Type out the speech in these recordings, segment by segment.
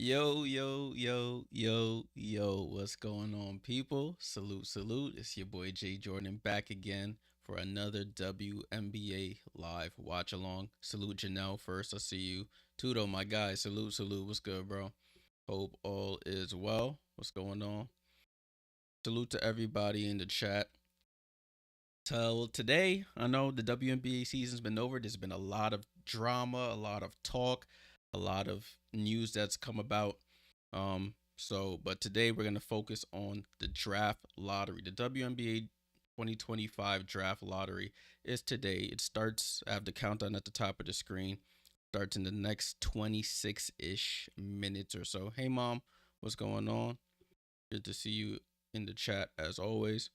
Yo, what's going on, people? Salute. It's your boy Jay Jordan back again for another WNBA live watch along. Salute Janelle first. I see you. Tudo, my guy. Salute. What's good, bro? Hope all is well. What's going on? Salute to everybody in the chat. So today, I know the WNBA season's been over. There's been a lot of drama, a lot of talk, a lot of news that's come about. But today we're gonna focus on the draft lottery. The WNBA 2025 draft lottery is today. It starts. I have the countdown at the top of the screen. Starts in the next 26-ish minutes or so. Hey, mom, what's going on? Good to see you in the chat as always.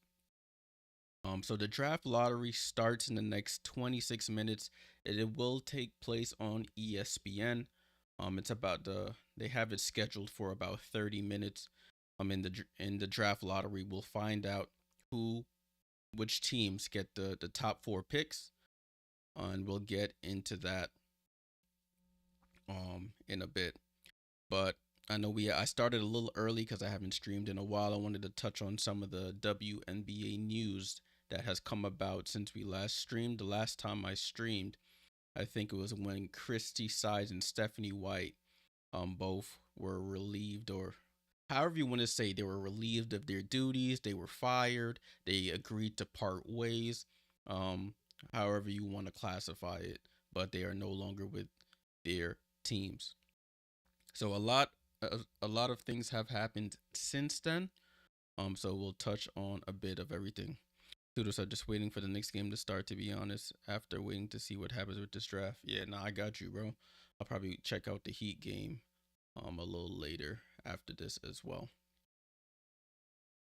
So the draft lottery starts in the next 26 minutes. It will take place on ESPN. It's about they have it scheduled for about 30 minutes. In the draft lottery, we'll find out who, which teams get the top four picks, and we'll get into that in a bit. But I know I started a little early because I haven't streamed in a while. I wanted to touch on some of the WNBA news that has come about since we last streamed. The last time I streamed, I think it was when Christy Sides and Stephanie White both were relieved, or however you want to say, they were relieved of their duties, they were fired, they agreed to part ways, um, however you want to classify it, but they are no longer with their teams. So a lot of things have happened since then. So we'll touch on a bit of everything. Studios are just waiting for the next game to start, to be honest, after waiting to see what happens with this draft. Yeah, nah, I got you, bro. I'll probably check out the Heat game a little later after this as well.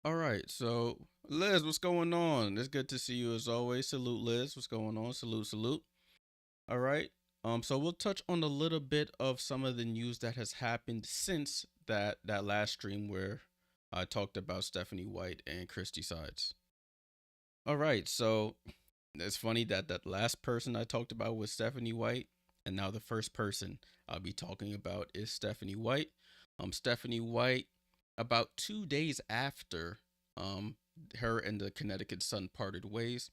All right, so Liz, what's going on? It's good to see you as always. Salute, Liz. What's going on? Salute. All right. So we'll touch on a little bit of some of the news that has happened since that last stream where I talked about Stephanie White and Christy Sides. All right, so it's funny that that last person I talked about was Stephanie White, and now the first person I'll be talking about is Stephanie White. Stephanie White, about 2 days after her and the Connecticut Sun parted ways.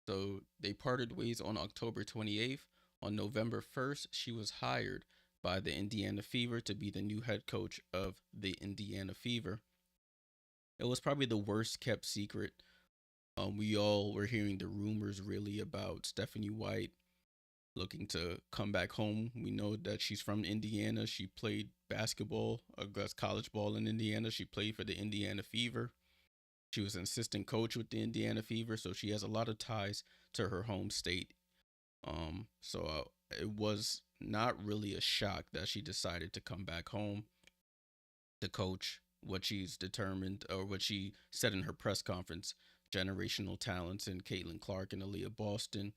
So they parted ways on October 28th. On November 1st, she was hired by the Indiana Fever to be the new head coach of the Indiana Fever. It was probably the worst kept secret. We all were hearing the rumors really about Stephanie White looking to come back home. We know that she's from Indiana. She played basketball, that's college ball in Indiana. She played for the Indiana Fever. She was an assistant coach with the Indiana Fever, so she has a lot of ties to her home state. It was not really a shock that she decided to come back home to coach what she's determined, or what she said in her press conference, generational talents in Caitlin Clark and Aaliyah Boston,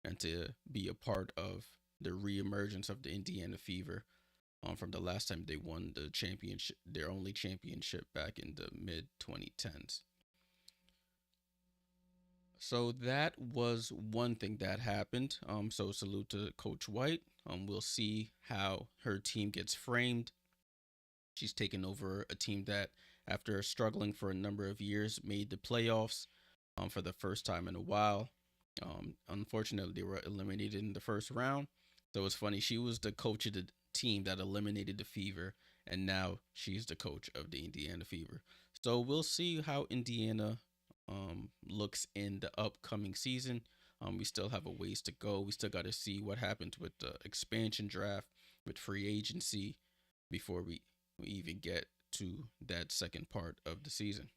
and to be a part of the reemergence of the Indiana Fever from the last time they won the championship, their only championship back in the mid 2010s. So that was one thing that happened. So salute to Coach White. We'll see how her team gets framed. She's taken over a team that, after struggling for a number of years, made the playoffs for the first time in a while. Unfortunately, they were eliminated in the first round. So it's funny. She was the coach of the team that eliminated the Fever, and now she's the coach of the Indiana Fever. So we'll see how Indiana looks in the upcoming season. We still have a ways to go. We still got to see what happens with the expansion draft, with free agency, before we even get to that second part of the season.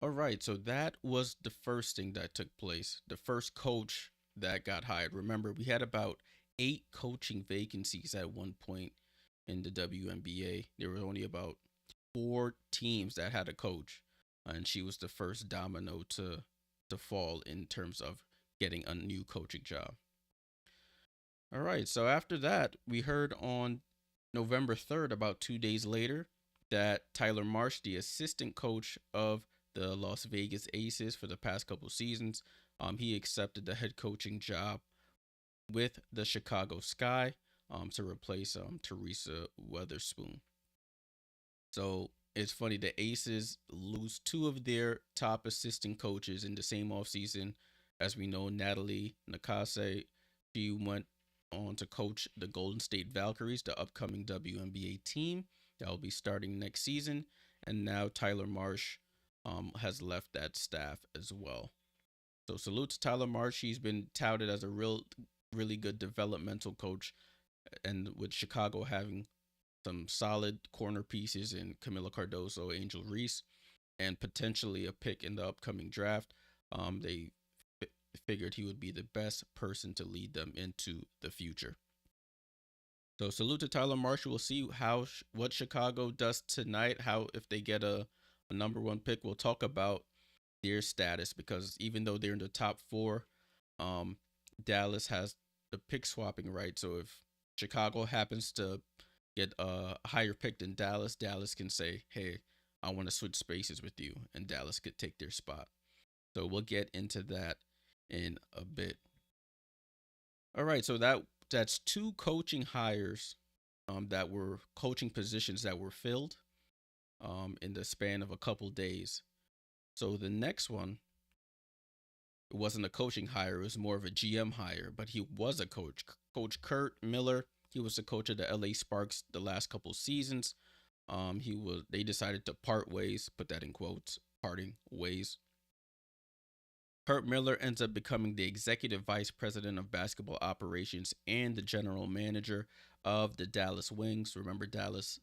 All right, so that was the first thing that took place. The first coach that got hired. Remember, we had about 8 coaching vacancies at one point in the WNBA. There were only about 4 teams that had a coach, and she was the first domino to fall in terms of getting a new coaching job. All right, so after that, we heard on November 3rd, about 2 days later, that Tyler Marsh, the assistant coach of the Las Vegas Aces for the past couple seasons, he accepted the head coaching job with the Chicago Sky. to replace Teresa Weatherspoon. So it's funny, the Aces lose two of their top assistant coaches in the same offseason. As we know, Natalie Nakase, she went on to coach the Golden State Valkyries, the upcoming WNBA team that will be starting next season. And now Tyler Marsh has left that staff as well. So salute to Tyler Marsh. He's been touted as a really good developmental coach, and with Chicago having some solid corner pieces in Camila Cardoso, Angel Reese, and potentially a pick in the upcoming draft, they figured he would be the best person to lead them into the future. So salute to Tyler Marshall. We'll see what Chicago does tonight. How if they get a number one pick, we'll talk about their status, because even though they're in the top four, um, Dallas has the pick swapping right. So if Chicago happens to get a higher pick than Dallas, Dallas can say, "Hey, I want to switch spaces with you," and Dallas could take their spot. So we'll get into that in a bit. All right, so that's two coaching hires, that were coaching positions that were filled, in the span of a couple days. So the next one, it wasn't a coaching hire; it was more of a GM hire, but he was a coach. Coach Kurt Miller, he was the coach of the LA Sparks the last couple seasons. They decided to part ways, put that in quotes, parting ways. Kurt Miller ends up becoming the executive vice president of basketball operations and the general manager of the Dallas Wings. Remember, Dallas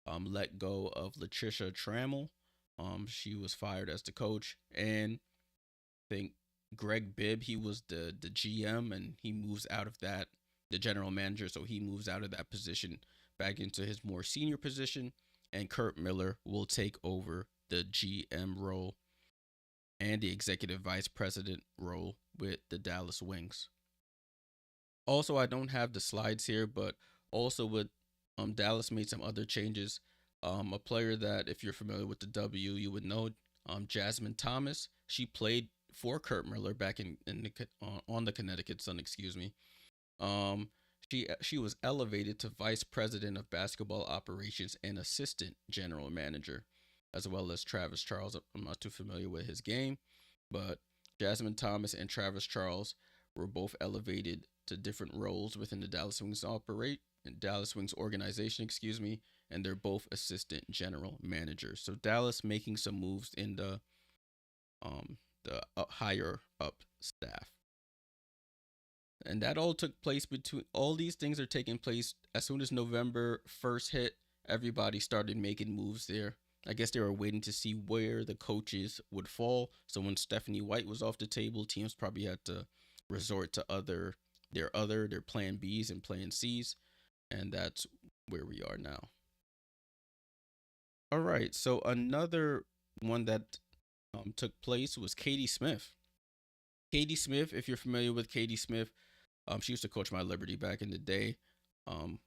let go of Latricia Trammell. She was fired as the coach, and I think Greg Bibb, he was the GM, and he moves out of that, the general manager, so he moves out of that position back into his more senior position, and Kurt Miller will take over the GM role and the executive vice president role with the Dallas Wings. Also, I don't have the slides here, but also with Dallas made some other changes. A player that, if you're familiar with the W, you would know, Jasmine Thomas. She played for Kurt Miller back in the on the Connecticut Sun, excuse me. Um, she was elevated to vice president of basketball operations and assistant general manager, as well as Travis Charles. I'm not too familiar with his game, but Jasmine Thomas and Travis Charles were both elevated to different roles within the Dallas Wings organization, excuse me, and they're both assistant general managers. So Dallas making some moves in the higher up staff. And that all took place between all these things are taking place as soon as November 1st hit. Everybody started making moves there. I guess they were waiting to see where the coaches would fall. So when Stephanie White was off the table, teams probably had to resort to their plan Bs and plan Cs, and that's where we are now. All right, so another one that took place was Katie Smith. Katie Smith, if you're familiar with Katie Smith, she used to coach my Liberty back in the day. Um,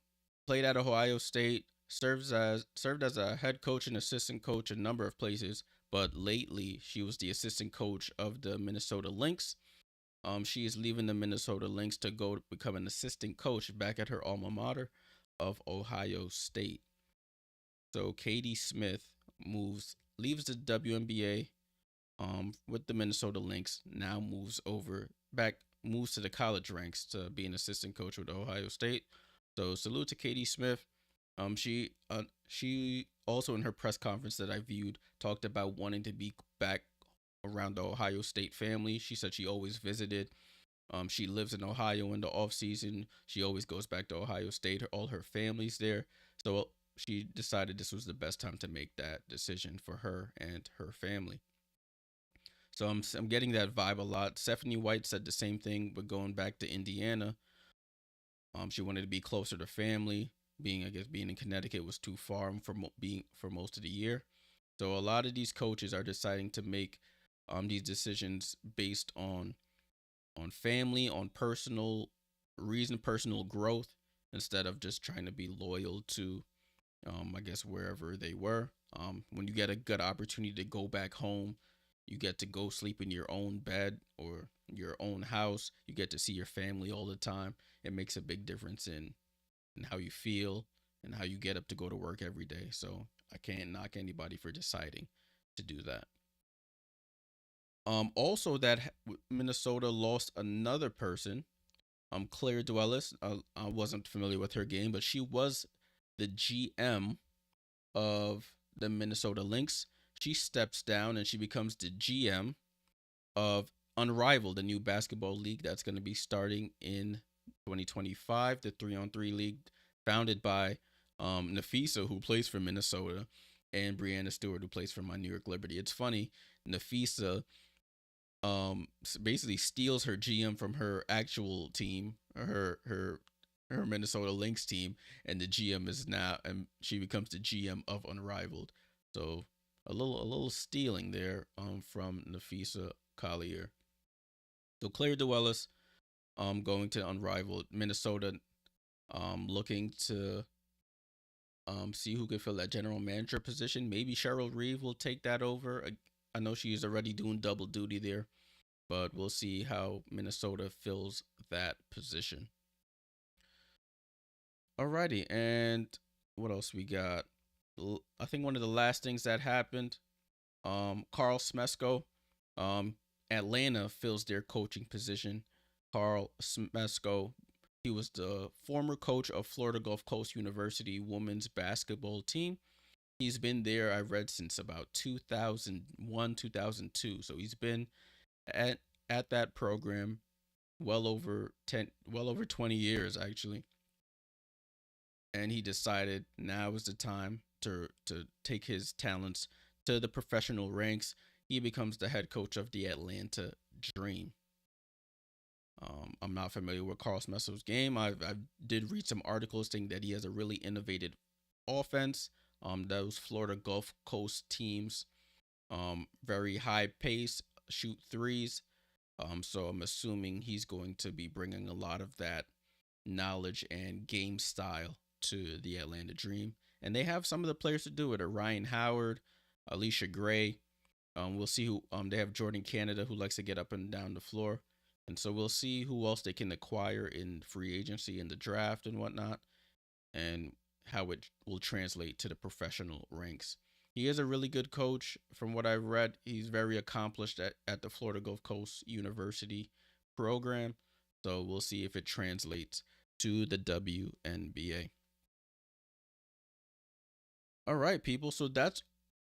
Played at Ohio State, served as a head coach and assistant coach a number of places, but lately she was the assistant coach of the Minnesota Lynx. She is leaving the Minnesota Lynx to go become an assistant coach back at her alma mater of Ohio State. So Katie Smith leaves the WNBA with the Minnesota Lynx. Now moves to the college ranks to be an assistant coach with Ohio State. So salute to Katie Smith. She also, in her press conference that I viewed, talked about wanting to be back around the Ohio State family. She said she always visited. She lives in Ohio in the off season. She always goes back to Ohio State. All her family's there. So she decided this was the best time to make that decision for her and her family. So I'm getting that vibe a lot. Stephanie White said the same thing, but going back to Indiana, she wanted to be closer to family. Being in Connecticut was too far being for most of the year. So a lot of these coaches are deciding to make these decisions based on family, on personal growth, instead of just trying to be loyal to, I guess, wherever they were. When you get a good opportunity to go back home, you get to go sleep in your own bed or your own house. You get to see your family all the time. It makes a big difference in and how you feel and how you get up to go to work every day. So I can't knock anybody for deciding to do that. Also, that Minnesota lost another person, Claire Dwellis. I wasn't familiar with her game, but she was the GM of the Minnesota Lynx. She steps down and she becomes the GM of Unrivaled, the new basketball league that's going to be starting in 2025, the 3-on-3 league founded by Nafisa, who plays for Minnesota, and Brianna Stewart, who plays for my New York Liberty. It's funny, Nafisa basically steals her GM from her actual team, her Minnesota Lynx team, and the GM is now, and she becomes the GM of Unrivaled. So a little stealing there from Nafisa Collier. So Claire Dwellis going to Unrivaled. Minnesota looking to see who can fill that general manager position. Maybe Cheryl Reeve will take that over. I know she's already doing double duty there, but we'll see how Minnesota fills that position. Alrighty, and what else we got? I think one of the last things that happened, Carl Smesko, um, Atlanta fills their coaching position. Carl Smesko, he was the former coach of Florida Gulf Coast University women's basketball team. He's been there, I read, since about 2001, 2002. So he's been at at that program well over 20 years actually. And he decided now is the time to take his talents to the professional ranks. He becomes the head coach of the Atlanta Dream. I'm not familiar with Carl Smeso's game. I did read some articles saying that he has a really innovative offense. Those Florida Gulf Coast teams, very high pace, shoot threes. So I'm assuming he's going to be bringing a lot of that knowledge and game style to the Atlanta Dream. And they have some of the players to do it. Ryan Howard, Alicia Gray. We'll see who they have Jordan Canada, who likes to get up and down the floor. And so we'll see who else they can acquire in free agency in the draft and whatnot, and how it will translate to the professional ranks. He is a really good coach. From what I've read, he's very accomplished at the Florida Gulf Coast University program. So we'll see if it translates to the WNBA. All right, people. So that's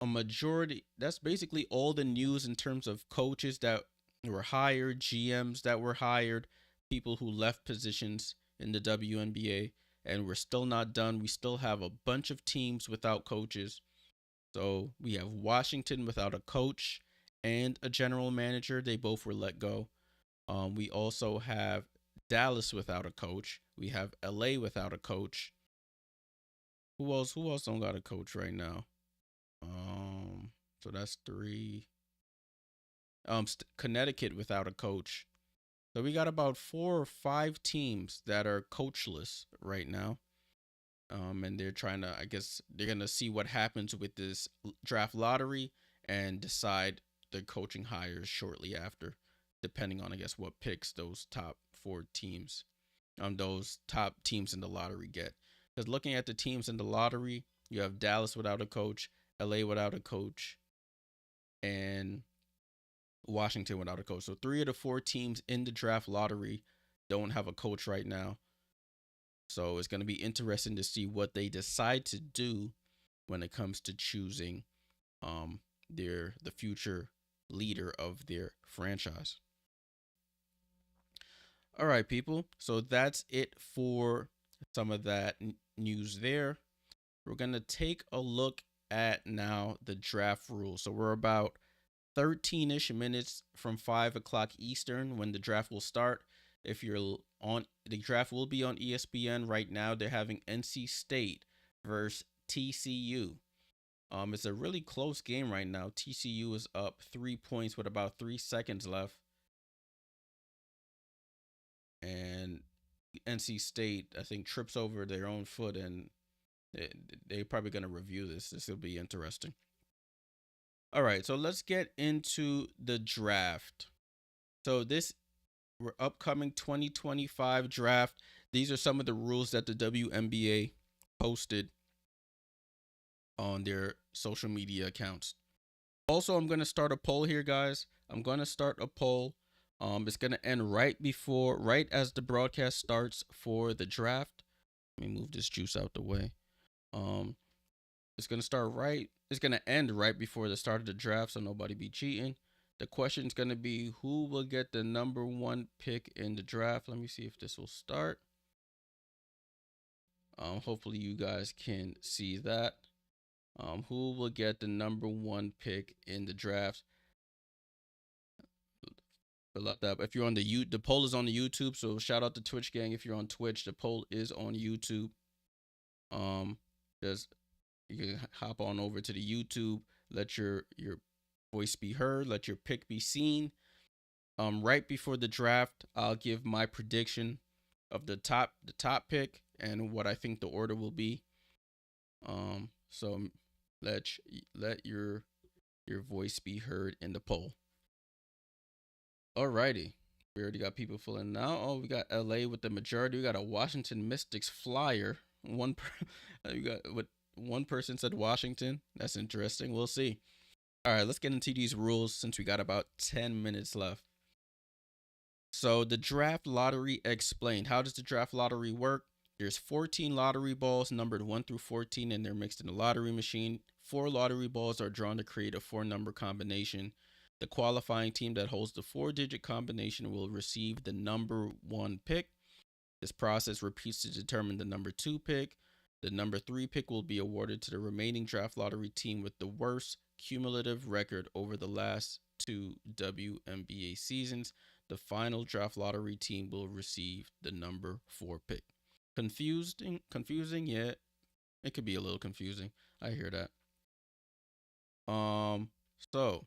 a majority. That's basically all the news in terms of coaches that were hired, GMs that were hired, people who left positions in the WNBA. And we're still not done. We still have a bunch of teams without coaches. So we have Washington without a coach and a general manager. They both were let go. We also have Dallas without a coach. We have LA without a coach. Who else? Who else don't got a coach right now? So that's three. Connecticut without a coach. So we got about 4 or 5 teams that are coachless right now. And they're trying to, I guess, they're gonna see what happens with this draft lottery and decide the coaching hires shortly after, depending on, I guess, what picks those top 4 teams, those top teams in the lottery get. Because looking at the teams in the lottery, you have Dallas without a coach, LA without a coach, and Washington without a coach. So 3 of the 4 teams in the draft lottery don't have a coach right now. So it's going to be interesting to see what they decide to do when it comes to choosing the future leader of their franchise. All right, people. So that's it for some of that news there. We're going to take a look at now the draft rules. So we're about 13-ish minutes from 5 o'clock Eastern when the draft will start. If you're on, the draft will be on ESPN right now. They're having NC State versus TCU. It's a really close game right now. TCU is up 3 points with about 3 seconds left, and NC State, I think, trips over their own foot, and they're probably going to review this. This will be interesting. All right, so let's get into the draft. So this we're upcoming 2025 draft. These are some of the rules that the WNBA posted on their social media accounts. Also, I'm gonna start a poll here, guys. I'm gonna start a poll. It's gonna end right as the broadcast starts for the draft. Let me move this juice out the way. Um, it's gonna start right. It's gonna end right before the start of the draft, so nobody be cheating. The question is gonna be who will get the number one pick in the draft. Let me see if this will start. Hopefully you guys can see that. Who will get the number one pick in the draft? Fill up that. If you're on the poll is on the YouTube, so shout out to Twitch gang. If you're on Twitch, the poll is on YouTube. Just you can hop on over to the YouTube, let your voice be heard, let your pick be seen. Right before the draft, I'll give my prediction of the top pick and what I think the order will be. So let your voice be heard in the poll. Alrighty. We already got people filling now. Oh, we got LA with the majority. We got a Washington Mystics flyer. We got what one person said Washington. That's interesting. We'll see. All right, let's get into these rules since we got about 10 minutes left. So the draft lottery explained. How does the draft lottery work? There's 14 lottery balls numbered 1 through 14, and they're mixed in a lottery machine. 4 lottery balls are drawn to create a 4-number combination. The qualifying team that holds the 4-digit combination will receive the number 1 pick. This process repeats to determine the number 2 pick. The number 3 pick will be awarded to the remaining draft lottery team with the worst cumulative record over the last 2 WNBA seasons. The final draft lottery team will receive the number 4 pick. Confusing, yeah. It could be a little confusing. I hear that. So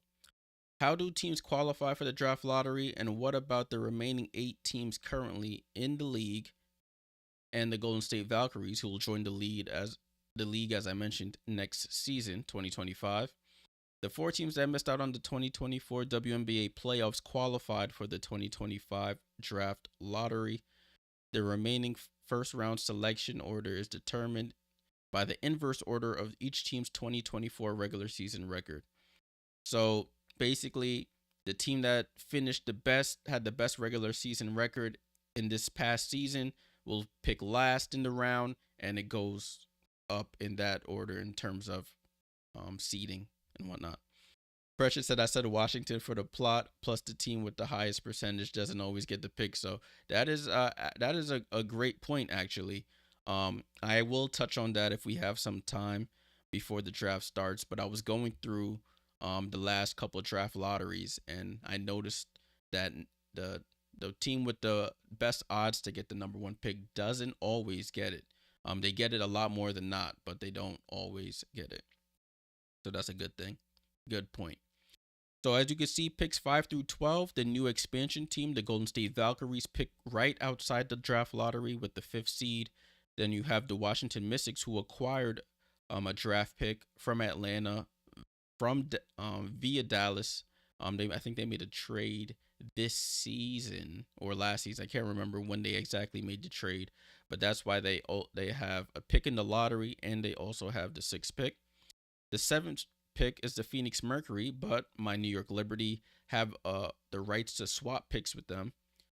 how do teams qualify for the draft lottery, and what about the remaining 8 teams currently in the league and the Golden State Valkyries, who will join the league as I mentioned next season, 2025? The 4 teams that missed out on the 2024 WNBA playoffs qualified for the 2025 draft lottery. The remaining first round selection order is determined by the inverse order of each team's 2024 regular season record. So basically, the team that finished had the best regular season record in this past season will pick last in the round, and it goes up in that order in terms of seeding and whatnot. Precious said I said Washington for the plot, plus the team with the highest percentage doesn't always get the pick. So that is a great point actually. I will touch on that if we have some time before the draft starts. But I was going through the last couple of draft lotteries, and I noticed that the team with the best odds to get the number 1 pick doesn't always get it. They get it a lot more than not, but they don't always get it. So that's a good thing. Good point. So as you can see, picks 5 through 12, the new expansion team, the Golden State Valkyries, pick right outside the draft lottery with the 5th seed. Then you have the Washington Mystics, who acquired a draft pick from Atlanta via Dallas. I think they made a trade this season or last season. I can't remember when they exactly made the trade, but that's why they have a pick in the lottery, and they also have the 6th pick. The 7th pick is the Phoenix Mercury, but my New York Liberty have the rights to swap picks with them.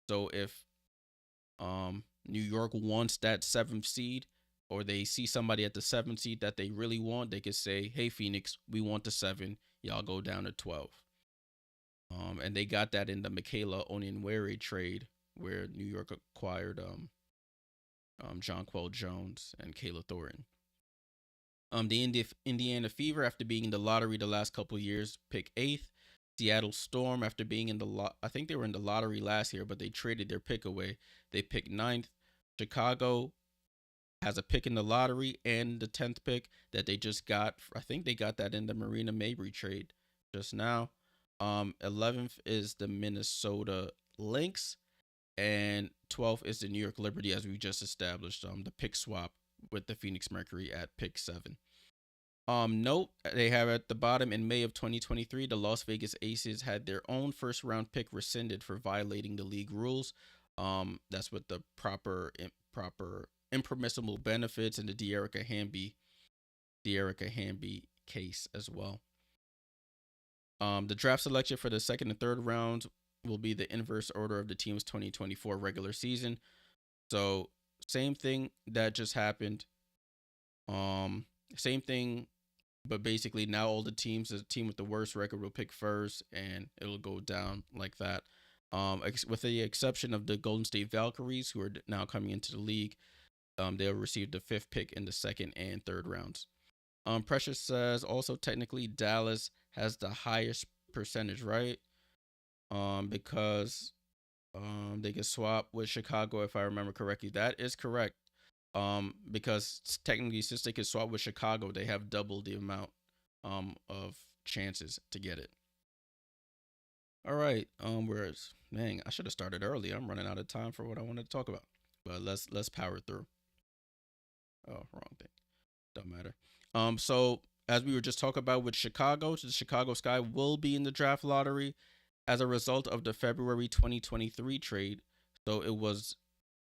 So if New York wants that 7th seed, or they see somebody at the 7th seed that they really want, they could say, "Hey Phoenix, we want the 7. Y'all go down to 12." And they got that in the Michaela Onyenwere trade, where New York acquired Jonquel Jones and Kayla Thornton. The Indiana Fever, after being in the lottery the last couple years, pick 8th. Seattle Storm, after being in I think they were in the lottery last year, but they traded their pick away. They picked 9th. Chicago has a pick in the lottery and the 10th pick that they just got. I think they got that in the Marina Mabry trade just now. 11th is the Minnesota Lynx, and 12th is the New York Liberty, as we just established. The pick swap with the Phoenix Mercury at pick 7. Note they have at the bottom in May of 2023, the Las Vegas Aces had their own first round pick rescinded for violating the league rules. That's with the proper impermissible benefits and the De'Erica Hamby case as well. The draft selection for the second and third rounds will be the inverse order of the team's 2024 regular season. So same thing that just happened. Um, Same thing, but basically now all the teams, the team with the worst record will pick first, and it'll go down like that. With the exception of the Golden State Valkyries, who are now coming into the league, they'll receive the fifth pick in the second and third rounds. Precious says also technically Dallas has the highest percentage, right? Because they can swap with Chicago if I remember correctly. That is correct. Because technically, since they could swap with Chicago, they have double the amount of chances to get it. All right. Whereas, dang, I should have started early. I'm running out of time for what I wanted to talk about. But let's power through. Oh, wrong thing. Don't matter. So as we were just talking about with Chicago, the Chicago Sky will be in the draft lottery as a result of the February 2023 trade. So it was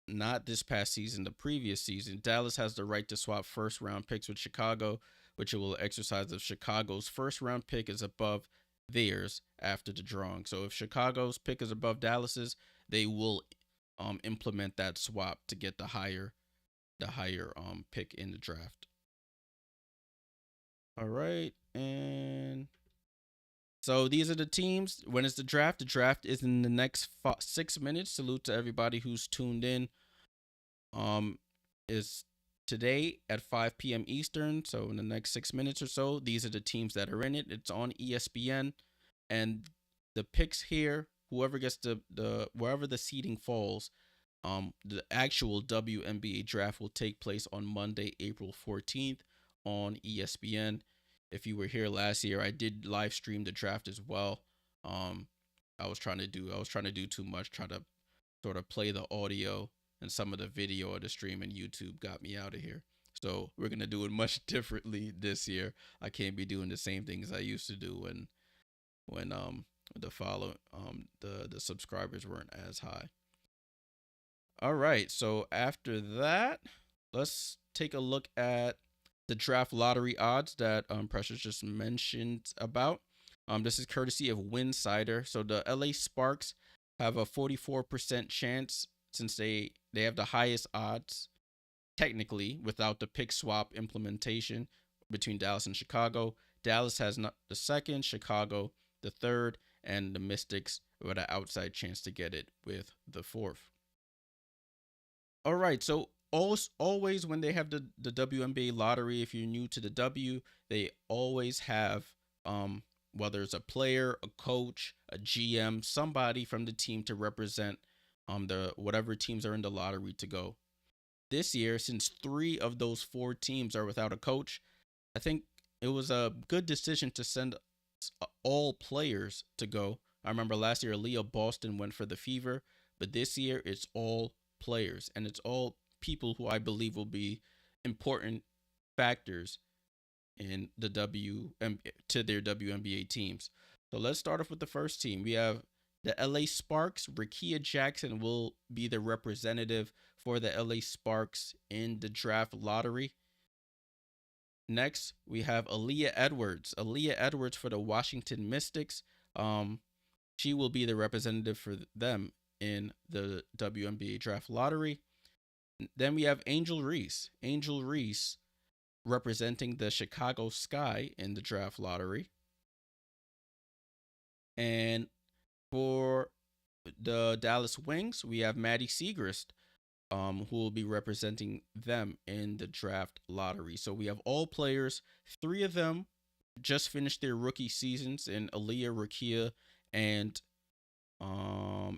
not this past season, the previous season. Dallas has the right to swap first round picks with Chicago, which it will exercise if Chicago's first round pick is above theirs after the drawing. So if Chicago's pick is above Dallas's, they will implement that swap to get the higher pick in the draft. All right, and so these are the teams. When is the draft? The draft is in the next 6 minutes. Salute to everybody who's tuned in. Um, is today at 5 p.m. Eastern. So in the next 6 minutes or so, these are the teams that are in it. It's on ESPN, and the picks here. Whoever gets the wherever the seeding falls, the actual WNBA draft will take place on Monday, April 14th on ESPN. If you were here last year, I did live stream the draft as well. Um, I was trying to do too much, try to sort of play the audio and some of the video of the stream, and YouTube got me out of here. So we're gonna do it much differently this year. I can't be doing the same things I used to do when the subscribers weren't as high. All right, so after that, let's take a look at the draft lottery odds that Precious just mentioned about. This is courtesy of Winsider. So the LA Sparks have a 44% chance since they have the highest odds technically without the pick swap implementation between Dallas and Chicago. Dallas has not the second, Chicago the third, and the Mystics with an outside chance to get it with the fourth. All right. So always when they have the WNBA lottery, if you're new to the W, they always have whether it's a player, a coach, a GM, somebody from the team to represent the whatever teams are in the lottery to go. This year, since three of those four teams are without a coach, I think it was a good decision to send all players to go. I remember last year, Aaliyah Boston went for the Fever, but this year it's all players and it's all people who I believe will be important factors in the to their WNBA teams. So let's start off with the first team. We have the LA Sparks. Rakia Jackson will be the representative for the LA Sparks in the draft lottery. Next, we have Aaliyah Edwards. Aaliyah Edwards for the Washington Mystics. She will be the representative for them in the WNBA draft lottery. Then we have Angel Reese. Angel Reese representing the Chicago Sky in the draft lottery. And for the Dallas Wings, we have Maddie Siegrist, who will be representing them in the draft lottery. So we have all players. Three of them just finished their rookie seasons in Aaliyah, Rakia, and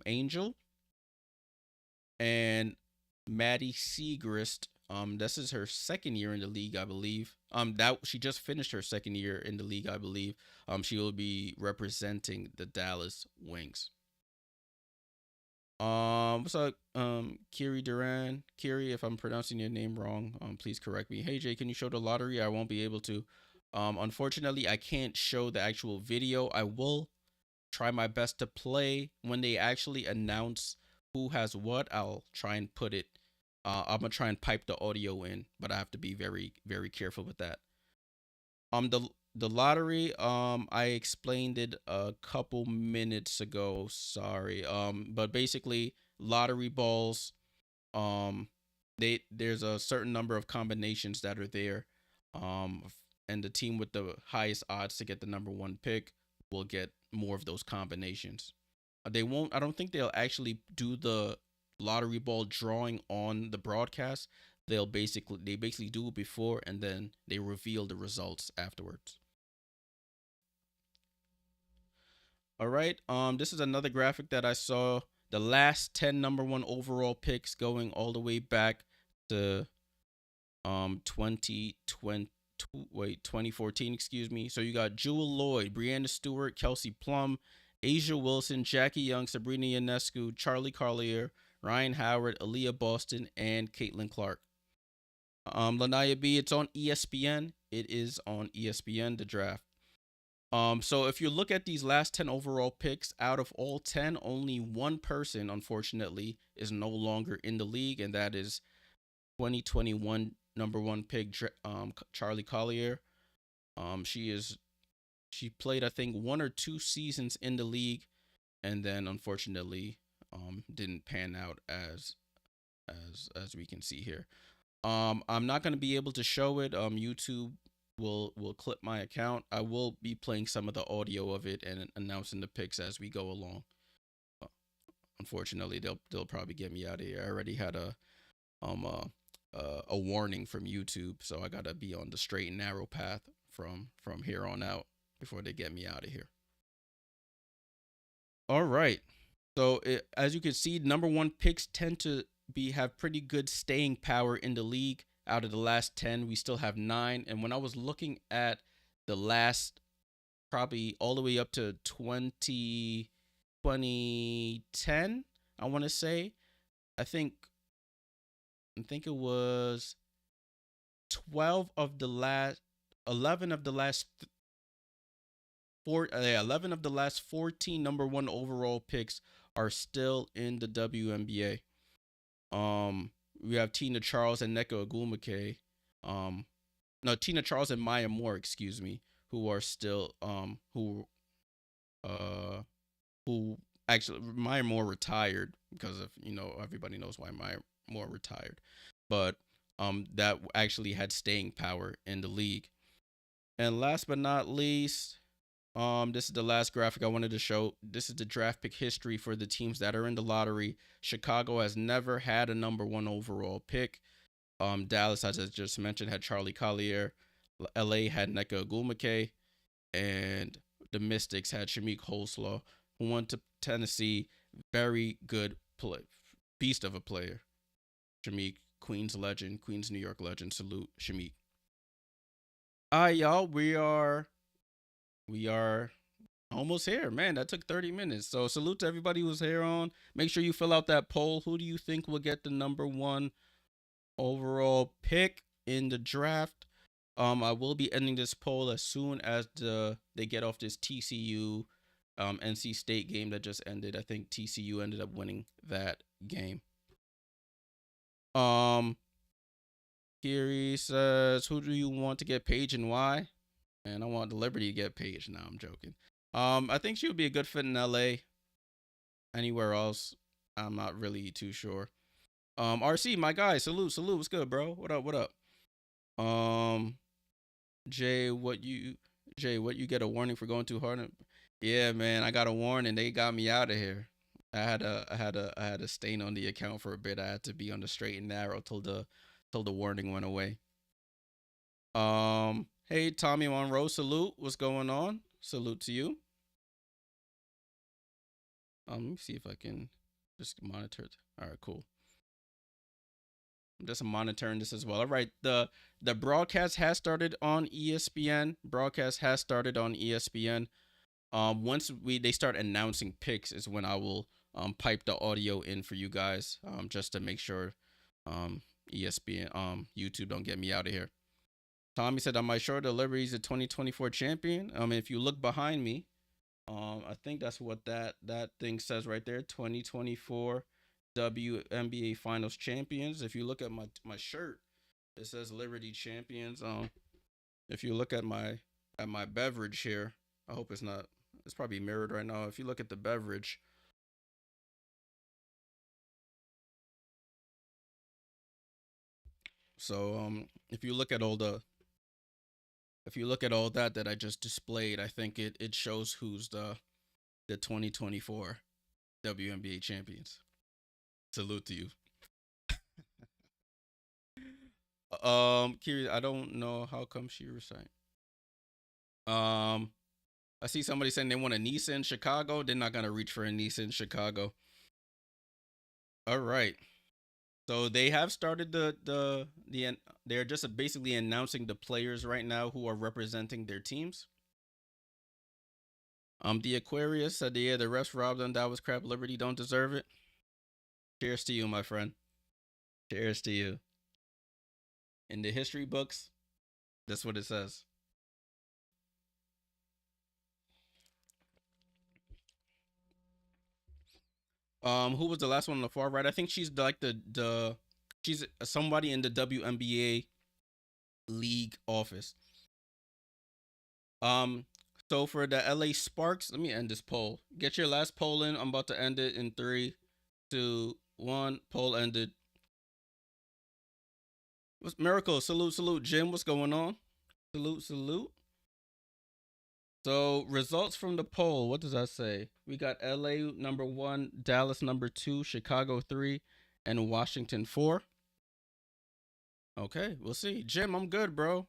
Angel. And Maddie Siegrist, this is her second year in the league, I believe. That she just finished her second year in the league, I believe. She will be representing the Dallas Wings. So Kiri Duran, Kiri, if I'm pronouncing your name wrong, please correct me. Hey Jay, can you show the lottery? I won't be able to. Unfortunately, I can't show the actual video. I will try my best to play when they actually announce who has what. I'll try and put it. I'm gonna try and pipe the audio in, but I have to be very, very careful with that. The lottery, I explained it a couple minutes ago. Sorry. But basically, lottery balls, um, there's a certain number of combinations that are there, and the team with the highest odds to get the number one pick will get more of those combinations. They won't. I don't think they'll actually do the lottery ball drawing on the broadcast. They basically do it before, and then they reveal the results afterwards. All right. This is another graphic that I saw. The last 10 number one overall picks going all the way back to 2020 2014, excuse me. So you got Jewel Lloyd, Brianna Stewart, Kelsey Plum, Asia Wilson, Jackie Young, Sabrina Ionescu, Charlie Collier, Ryan Howard, Aaliyah Boston, and Caitlin Clark. Lanaya B, it's on ESPN. It is on ESPN, the draft. So if you look at these last 10 overall picks, out of all 10, only one person, unfortunately, is no longer in the league, and that is 2021 number one pick Charlie Collier. She played, I think, one or two seasons in the league, and then unfortunately didn't pan out as we can see here. I'm not going to be able to show it. YouTube will clip my account. I will be playing some of the audio of it and announcing the picks as we go along. Uh, Unfortunately, they'll probably get me out of here. I already had um a warning from YouTube, so I gotta be on the straight and narrow path from here on out before they get me out of here. All right. So as you can see, number one picks tend to be have pretty good staying power in the league. Out of the last 10, we still have 9. And when I was looking at the last, probably all the way up to 2010, I want to say, I think I think it was 12 of the last 11 of the last 11 of the last 14 number one overall picks are still in the WNBA. We have Tina Charles and Nneka Ogwumike. Um, no, Tina Charles and Maya Moore, excuse me, who are still uh who actually Maya Moore retired because of everybody knows why Maya Moore retired, but that actually had staying power in the league. And last but not least, this is the last graphic I wanted to show. This is the draft pick history for the teams that are in the lottery. Chicago has never had a number one overall pick. Dallas, as I just mentioned, had Charlie Collier. LA had Nneka Ogwumike, and the Mystics had Shamik Holslaw, who went to Tennessee. Very good play, beast of a player. Shamik, Queens legend, Queens New York legend. Salute, Shamik. All right, y'all. We are almost here, man. That took 30 minutes. So salute to everybody who's here on. Make sure you fill out that poll. Who do you think will get the number one overall pick in the draft? I will be ending this poll as soon as they get off this TCU NC State game that just ended. I think TCU ended up winning that game. Kiri says, who do you want to get Paige and why? And I want the Liberty to get Paige. No, I'm joking. I think she would be a good fit in LA. Anywhere else, I'm not really too sure. RC, my guy, salute. What's good, bro? What up? Um, Jay, what you get a warning for going too hard? Yeah, man, I got a warning. They got me out of here. I had a stain on the account for a bit. I had to be on the straight and narrow till the warning went away. Hey, Tommy Monroe, salute. What's going on? Salute to you. Let me see if I can just monitor it. All right, cool. I'm just monitoring this as well. All right, the broadcast has started on ESPN. Once they start announcing picks is when I will pipe the audio in for you guys just to make sure ESPN YouTube don't get me out of here. Tommy said, "Am I sure the Liberty's a 2024 champion?" If you look behind me, I think that's what that thing says right there. 2024 WNBA Finals champions. If you look at my shirt, it says Liberty champions. If you look at my beverage here, I hope it's not. It's probably mirrored right now. If you look at the beverage, so if you look at all the if you look at all that I just displayed, I think it shows who's the 2024 WNBA champions. Salute to you. Curious. I don't know how come she resigned. Um, I see somebody saying they want a Nisa in Chicago. They're not gonna reach for a Nisa in Chicago. All right. So they have started they're just basically announcing the players right now who are representing their teams. The Aquarius said, "Yeah, the refs robbed them. That was crap. Liberty don't deserve it." Cheers to you, my friend. Cheers to you. In the history books, that's what it says. Who was the last one on the far right? I think she's like the she's somebody in the WNBA league office. Um, so for the LA Sparks, let me end this poll. Get your last poll in. I'm about to end it in 3, 2, 1. Poll ended. What's Miracle? Salute, salute, Jim. What's going on? Salute, salute. So results from the poll. What does that say? We got LA number 1, Dallas number 2, Chicago 3, and Washington 4. Okay, we'll see. Jim, I'm good, bro.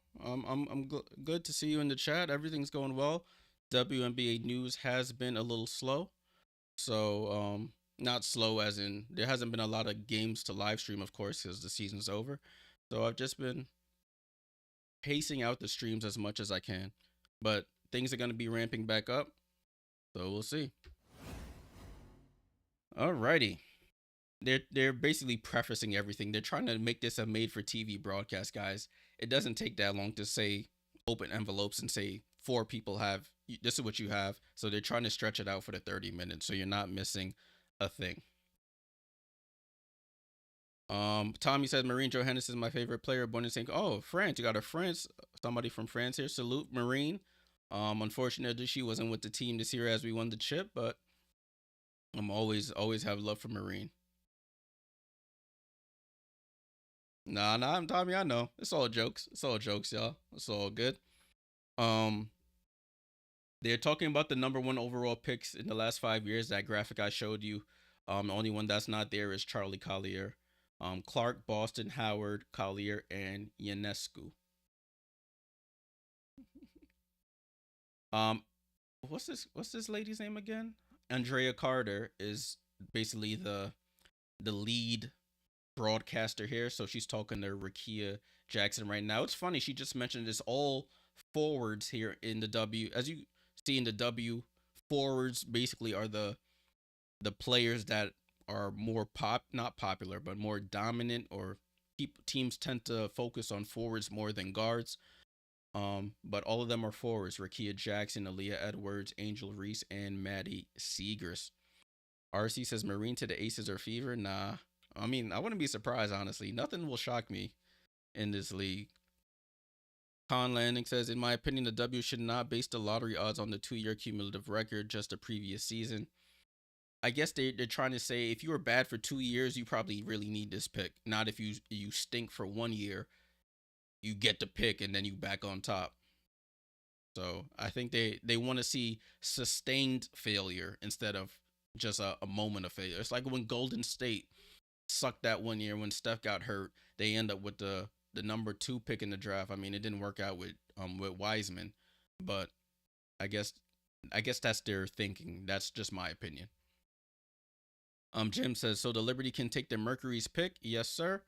Good to see you in the chat. Everything's going well. WNBA news has been a little slow. So, not slow as in there hasn't been a lot of games to live stream, of course, because the season's over. So I've just been pacing out the streams as much as I can. But things are going to be ramping back up. So we'll see. Alrighty. They're basically prefacing everything. They're trying to make this a made for TV broadcast, guys. It doesn't take that long to say open envelopes and say 4 people have this is what you have. So they're trying to stretch it out for the 30 minutes so you're not missing a thing. Tommy said Marine Johannes is my favorite player. Born in St. Oh, France. You got a France. Somebody from France here. Salute, Marine. Unfortunately, she wasn't with the team this year as we won the chip, but I'm always have love for Marine. Nah, I'm Tommy. I know it's all jokes. It's all jokes, y'all. It's all good. Um, they're talking about the number 1 overall picks in the last 5 years. That graphic I showed you. The only one that's not there is Charlie Collier, Clark, Boston, Howard, Collier, and Ionescu. Um, what's this lady's name again? Andrea Carter is basically the lead broadcaster here, so she's talking to Rakia Jackson right now. It's funny, she just mentioned this all forwards here in the W. As you see in the W, forwards basically are the players that are more not popular, but more dominant, or teams tend to focus on forwards more than guards. But all of them are forwards: Rakia Jackson, Aaliyah Edwards, Angel Reese, and Maddie Seegers. RC says Marine to the Aces or Fever. Nah, I mean, I wouldn't be surprised, honestly. Nothing will shock me in this league. Con Landing says, in my opinion, the W should not base the lottery odds on the 2-year cumulative record, just the previous season. I guess they're trying to say if you were bad for 2 years, you probably really need this pick. Not if you stink for 1 year, you get the pick and then you back on top. So I think they want to see sustained failure instead of just a moment of failure. It's like when Golden State sucked that 1 year when Steph got hurt. They end up with the number 2 pick in the draft. I mean, it didn't work out with Wiseman, but I guess that's their thinking. That's just my opinion. Jim says, so the Liberty can take the Mercury's pick. Yes, sir.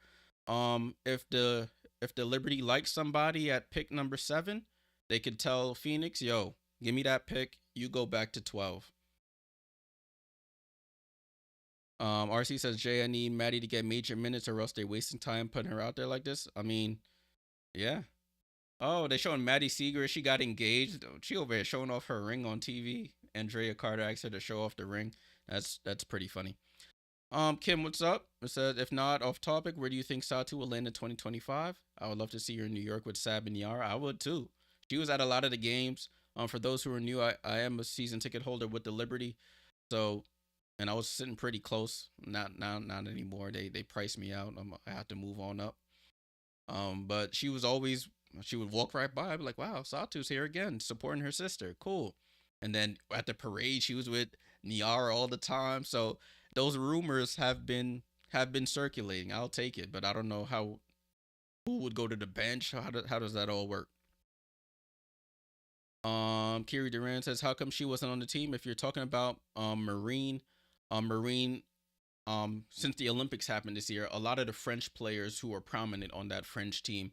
If the Liberty likes somebody at pick number 7, they could tell Phoenix, yo, give me that pick. You go back to 12. RC says, Jay, I need Maddie to get major minutes or else they're wasting time putting her out there like this. I mean, yeah. Oh, they showing Maddie Seeger. She got engaged. She over here showing off her ring on TV. Andrea Carter asked her to show off the ring. That's pretty funny. Kim, what's up? It says, if not off topic, where do you think Satu will land in 2025? I would love to see her in New York with Sab and Yara. I would too. She was at a lot of the games. For those who are new, I am a season ticket holder with the Liberty. So, and I was sitting pretty close. Not anymore. They priced me out. I had to move on up. But she would walk right by. I'd be like, wow, Satu's here again, supporting her sister. Cool. And then at the parade, she was with Niara all the time. So those rumors have been circulating. I'll take it, but I don't know who would go to the bench. How does that all work? Kiri Duran says, how come she wasn't on the team? If you're talking about Marine, since the Olympics happened this year, a lot of the French players who are prominent on that French team,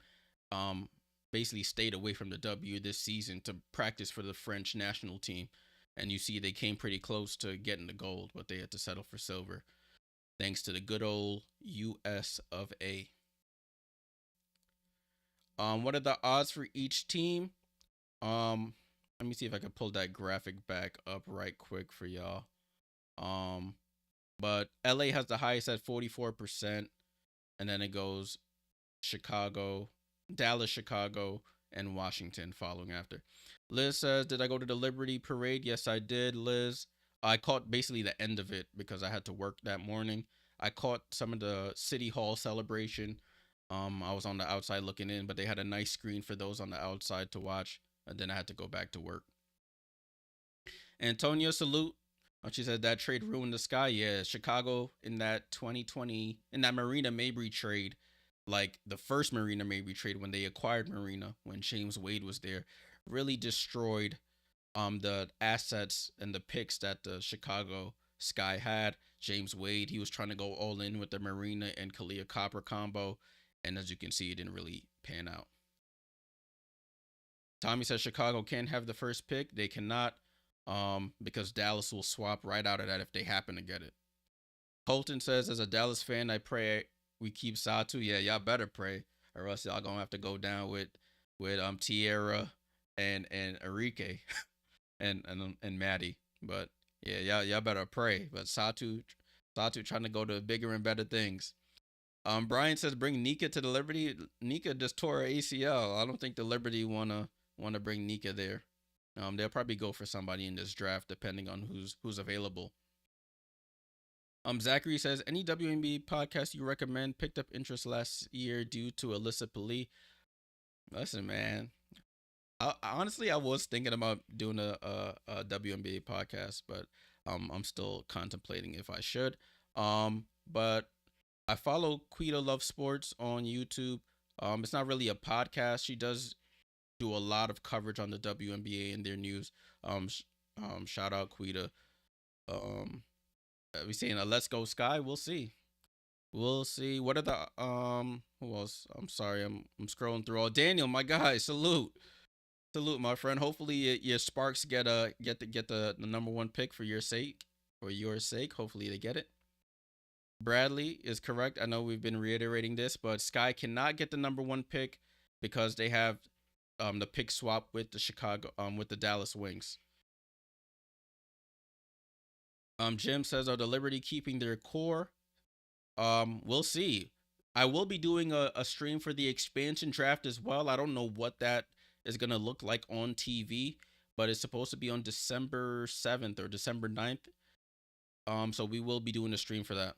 um, basically stayed away from the W this season to practice for the French national team. And you see, they came pretty close to getting the gold, but they had to settle for silver, thanks to the good old U.S. of A. What are the odds for each team? Um, Let me see if I can pull that graphic back up right quick for y'all. Um, but LA has the highest at 44%, and then it goes Chicago, Dallas, Chicago, and Washington following after. Liz says, did I go to the Liberty Parade? Yes, I did, Liz. I caught basically the end of it because I had to work that morning. I caught some of the City Hall celebration. I was on the outside looking in, but they had a nice screen for those on the outside to watch. And then I had to go back to work. Antonia, salute. She said that trade ruined the sky. Yeah, Chicago in that 2020 in that Marina Mabry trade, like the first Marina Mabry trade when they acquired Marina when James Wade was there, really destroyed the assets and the picks that the Chicago Sky had. James Wade, he was trying to go all in with the Marina and Kalia Copper combo, and as you can see, it didn't really pan out. Tommy says Chicago can have the first pick. They cannot, because Dallas will swap right out of that if they happen to get it. Colton says, as a Dallas fan, I pray we keep Satu. Yeah, y'all better pray, or else y'all gonna have to go down with Tierra and Enrique and Maddie. But yeah, y'all better pray. But Satu trying to go to bigger and better things. Brian says bring Nika to the Liberty. Nika just tore her ACL. I don't think the Liberty wanna bring Nika there. They'll probably go for somebody in this draft depending on who's available. Zachary says any WNBA podcast you recommend picked up interest last year due to Alyssa Pali. Listen, man. Honestly, I was thinking about doing a WNBA podcast, but I'm still contemplating if I should. But I follow Quita Love Sports on YouTube. It's not really a podcast. She does do a lot of coverage on the WNBA and their news. Shout out Quita. Um, we saying a Let's Go Sky. We'll see. We'll see. What are the Who else? I'm sorry. I'm scrolling through all. Daniel, my guy. Salute, my friend. Hopefully your Sparks get the number one pick for your sake. For your sake. Hopefully they get it. Bradley is correct. I know we've been reiterating this, but Sky cannot get the number one pick because they have the pick swap with the with the Dallas Wings. Jim says, are the Liberty keeping their core? We'll see. I will be doing a stream for the expansion draft as well. I don't know what that is gonna look like on TV, but it's supposed to be on December 7th or December 9th. So we will be doing a stream for that.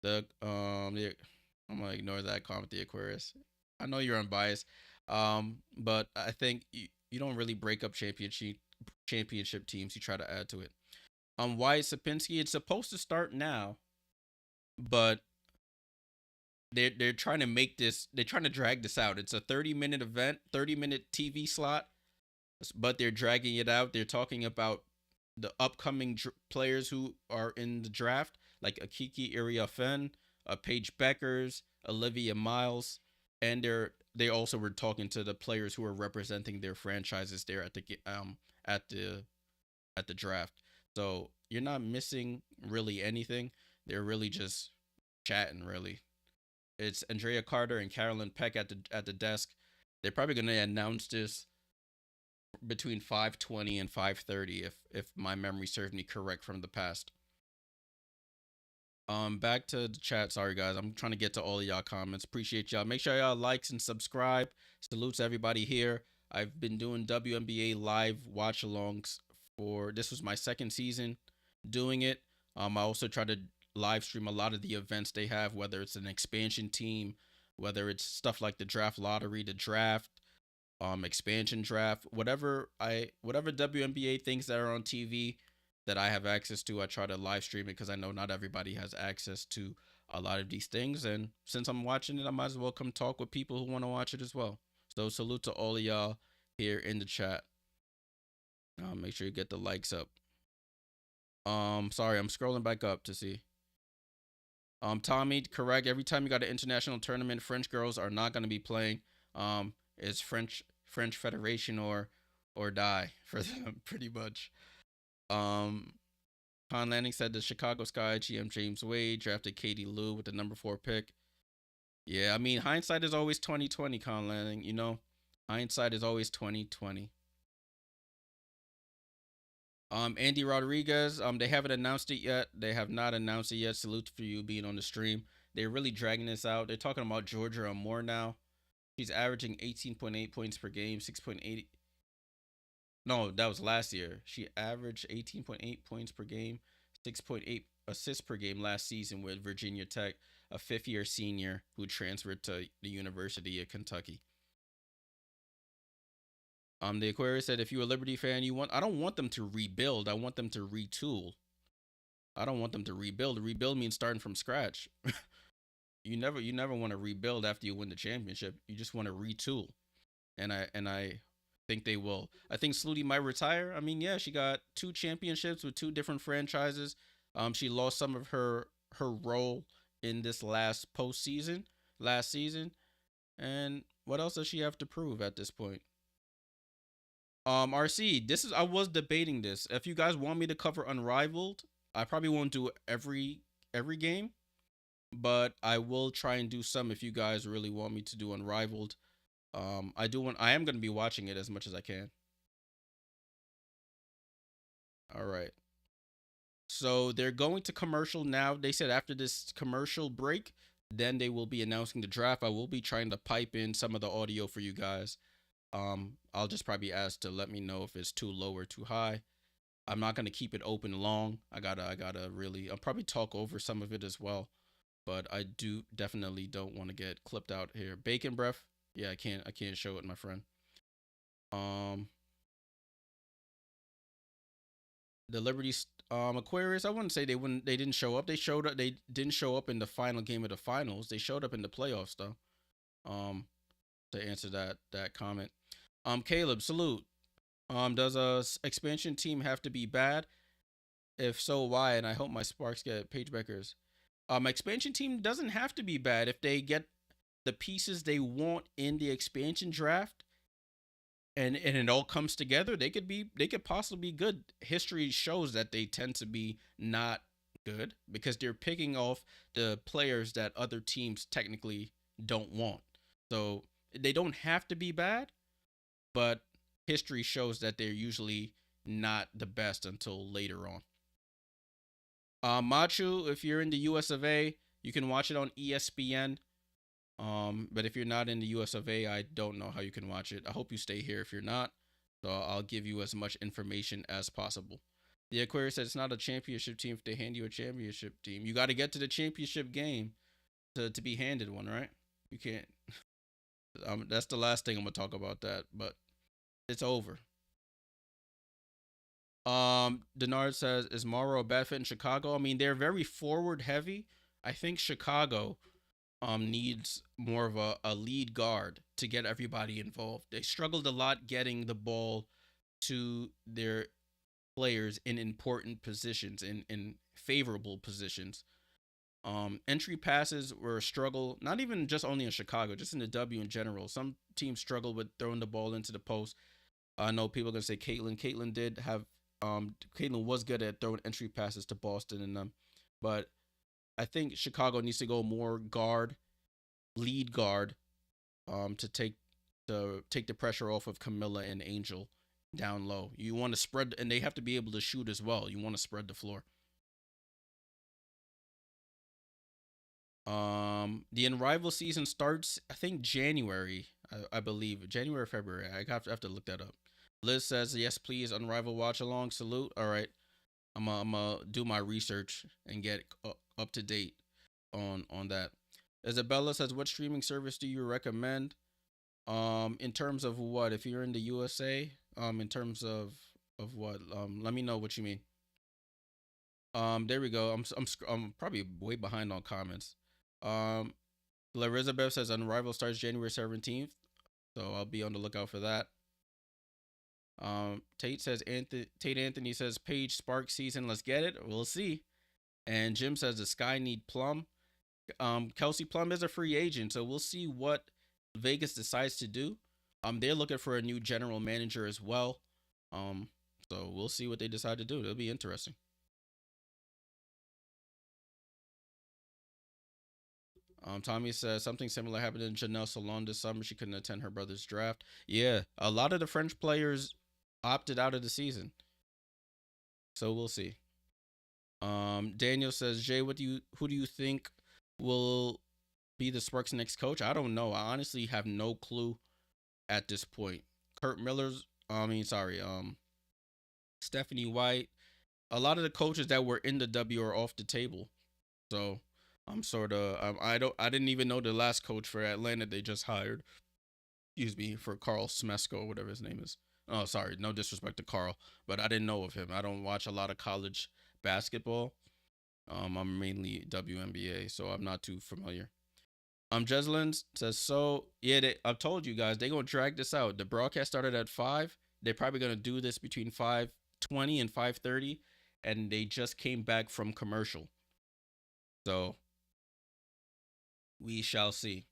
I'm gonna ignore that comment, the Aquarius. I know you're unbiased. But I think you don't really break up championship teams. You try to add to it. Wyatt Sapinski, it's supposed to start now, but they're trying to make this. They're trying to drag this out. It's a 30-minute event, 30-minute TV slot, but they're dragging it out. They're talking about the upcoming players who are in the draft, like Akiki Iriafen, Paige Beckers, Olivia Miles, and they also were talking to the players who are representing their franchises there at the at the draft. So you're not missing really anything. They're really just chatting, really. It's Andrea Carter and Carolyn Peck at the desk. They're probably going to announce this between 5:20 and 5:30 if my memory serves me correct from the past. Back to the chat. Sorry guys, I'm trying to get to all of y'all comments. Appreciate y'all. Make sure y'all likes and subscribe. Salutes everybody here. I've been doing WNBA live watch alongs for this was my second season doing it. I also try to live stream a lot of the events they have, whether it's an expansion team, whether it's stuff like the draft lottery, the draft, expansion draft, whatever WNBA things that are on TV that I have access to, I try to live stream it because I know not everybody has access to a lot of these things. And since I'm watching it, I might as well come talk with people who want to watch it as well. So salute to all of y'all here in the chat. Make sure you get the likes up. Sorry, I'm scrolling back up to see. Tommy, correct. Every time you got an international tournament, French girls are not going to be playing. It's French Federation or die for them, pretty much. Con Lanning said the Chicago Sky GM James Wade drafted Katie Lou with the number 4 pick. Yeah, I mean hindsight is always 2020. Con Lanning, you know, hindsight is always 2020. Andy Rodriguez, they haven't announced it yet. They have not announced it yet. Salute for you being on the stream. They're really dragging this out. They're talking about Georgia more now. She's averaging 18.8 points per game, 6.8. No, that was last year. She averaged 18.8 points per game, 6.8 assists per game last season with Virginia Tech, a fifth-year senior who transferred to the University of Kentucky. The Aquarius said, if you're a Liberty fan, I don't want them to rebuild. I want them to retool. I don't want them to rebuild. Rebuild means starting from scratch. You never want to rebuild after you win the championship. You just want to retool. And I think they will. I think Sluty might retire. I mean, yeah, she got 2 championships with 2 different franchises. She lost some of her role in this last season. And what else does she have to prove at this point? RC, I was debating this. If you guys want me to cover Unrivaled, I probably won't do every game, but I will try and do some if you guys really want me to do Unrivaled. I am going to be watching it as much as I can. All right. So they're going to commercial now. They said after this commercial break, then they will be announcing the draft. I will be trying to pipe in some of the audio for you guys. I'll just probably ask to let me know if it's too low or too high. I'm not gonna keep it open long. I gotta really. I'll probably talk over some of it as well, but I definitely don't want to get clipped out here. Bacon breath. Yeah, I can't show it, my friend. The Liberty Aquarius. I wouldn't say they didn't show up. They showed up. They didn't show up in the final game of the finals. They showed up in the playoffs though. To answer that comment. Caleb, salute. Does a expansion team have to be bad? If so, why? And I hope my Sparks get page breakers. Expansion team doesn't have to be bad if they get the pieces they want in the expansion draft, and it all comes together. They could possibly be good. History shows that they tend to be not good because they're picking off the players that other teams technically don't want. So they don't have to be bad, but history shows that they're usually not the best until later on. Machu, if you're in the US of A, you can watch it on ESPN. But if you're not in the US of A, I don't know how you can watch it. I hope you stay here if you're not. So I'll give you as much information as possible. The Aquarius said it's not a championship team if they hand you a championship team. You got to get to the championship game to be handed one, right? You can't. That's the last thing I'm gonna talk about that, but it's over. Denard says, is Morrow a bad fit in Chicago? I mean, they're very forward heavy. I think Chicago needs more of a lead guard to get everybody involved. They struggled a lot getting the ball to their players in important positions, in favorable positions. Entry passes were a struggle, not even just only in Chicago, just in the W in general. Some teams struggle with throwing the ball into the post. I know people are gonna say Caitlin. Caitlin was good at throwing entry passes to Boston and them, but I think Chicago needs to go more guard lead guard to take the pressure off of Camilla and Angel down low. You want to spread, and they have to be able to shoot as well. You want to spread the floor. The Unrivaled season starts, I think, January. I believe January, February. I have to look that up. Liz says, "Yes, please. Unrivaled watch along. Salute. All right, I'm do my research and get up to date on that." Isabella says, "What streaming service do you recommend? In terms of what? If you're in the USA, in terms of what? Let me know what you mean." There we go. I'm probably way behind on comments. Um, Elizabeth says Unrivaled starts January 17th, so I'll be on the lookout for that. Tate Anthony says Paige Spark season. Let's get it. We'll see. And Jim says the Sky need Plum. Kelsey Plum is a free agent, so we'll see what Vegas decides to do. They're looking for a new general manager as well. So we'll see what they decide to do. It'll be interesting. Tommy says something similar happened in Janelle Salon this summer. She couldn't attend her brother's draft. Yeah, a lot of the French players opted out of the season, so we'll see. Daniel says, Jay, who do you think will be the Sparks' next coach? I don't know. I honestly have no clue at this point. Stephanie White. A lot of the coaches that were in the W are off the table. So I'm sort of I didn't even know the last coach for Atlanta they just hired. Excuse me, for Carl Smesko, whatever his name is. Oh, sorry, no disrespect to Carl, but I didn't know of him. I don't watch a lot of college basketball. I'm mainly WNBA, so I'm not too familiar. Jeslyn says, so yeah, I've told you guys they're gonna drag this out. The broadcast started at 5. They're probably gonna do this between 5:20 and 5:30, and they just came back from commercial. So we shall see.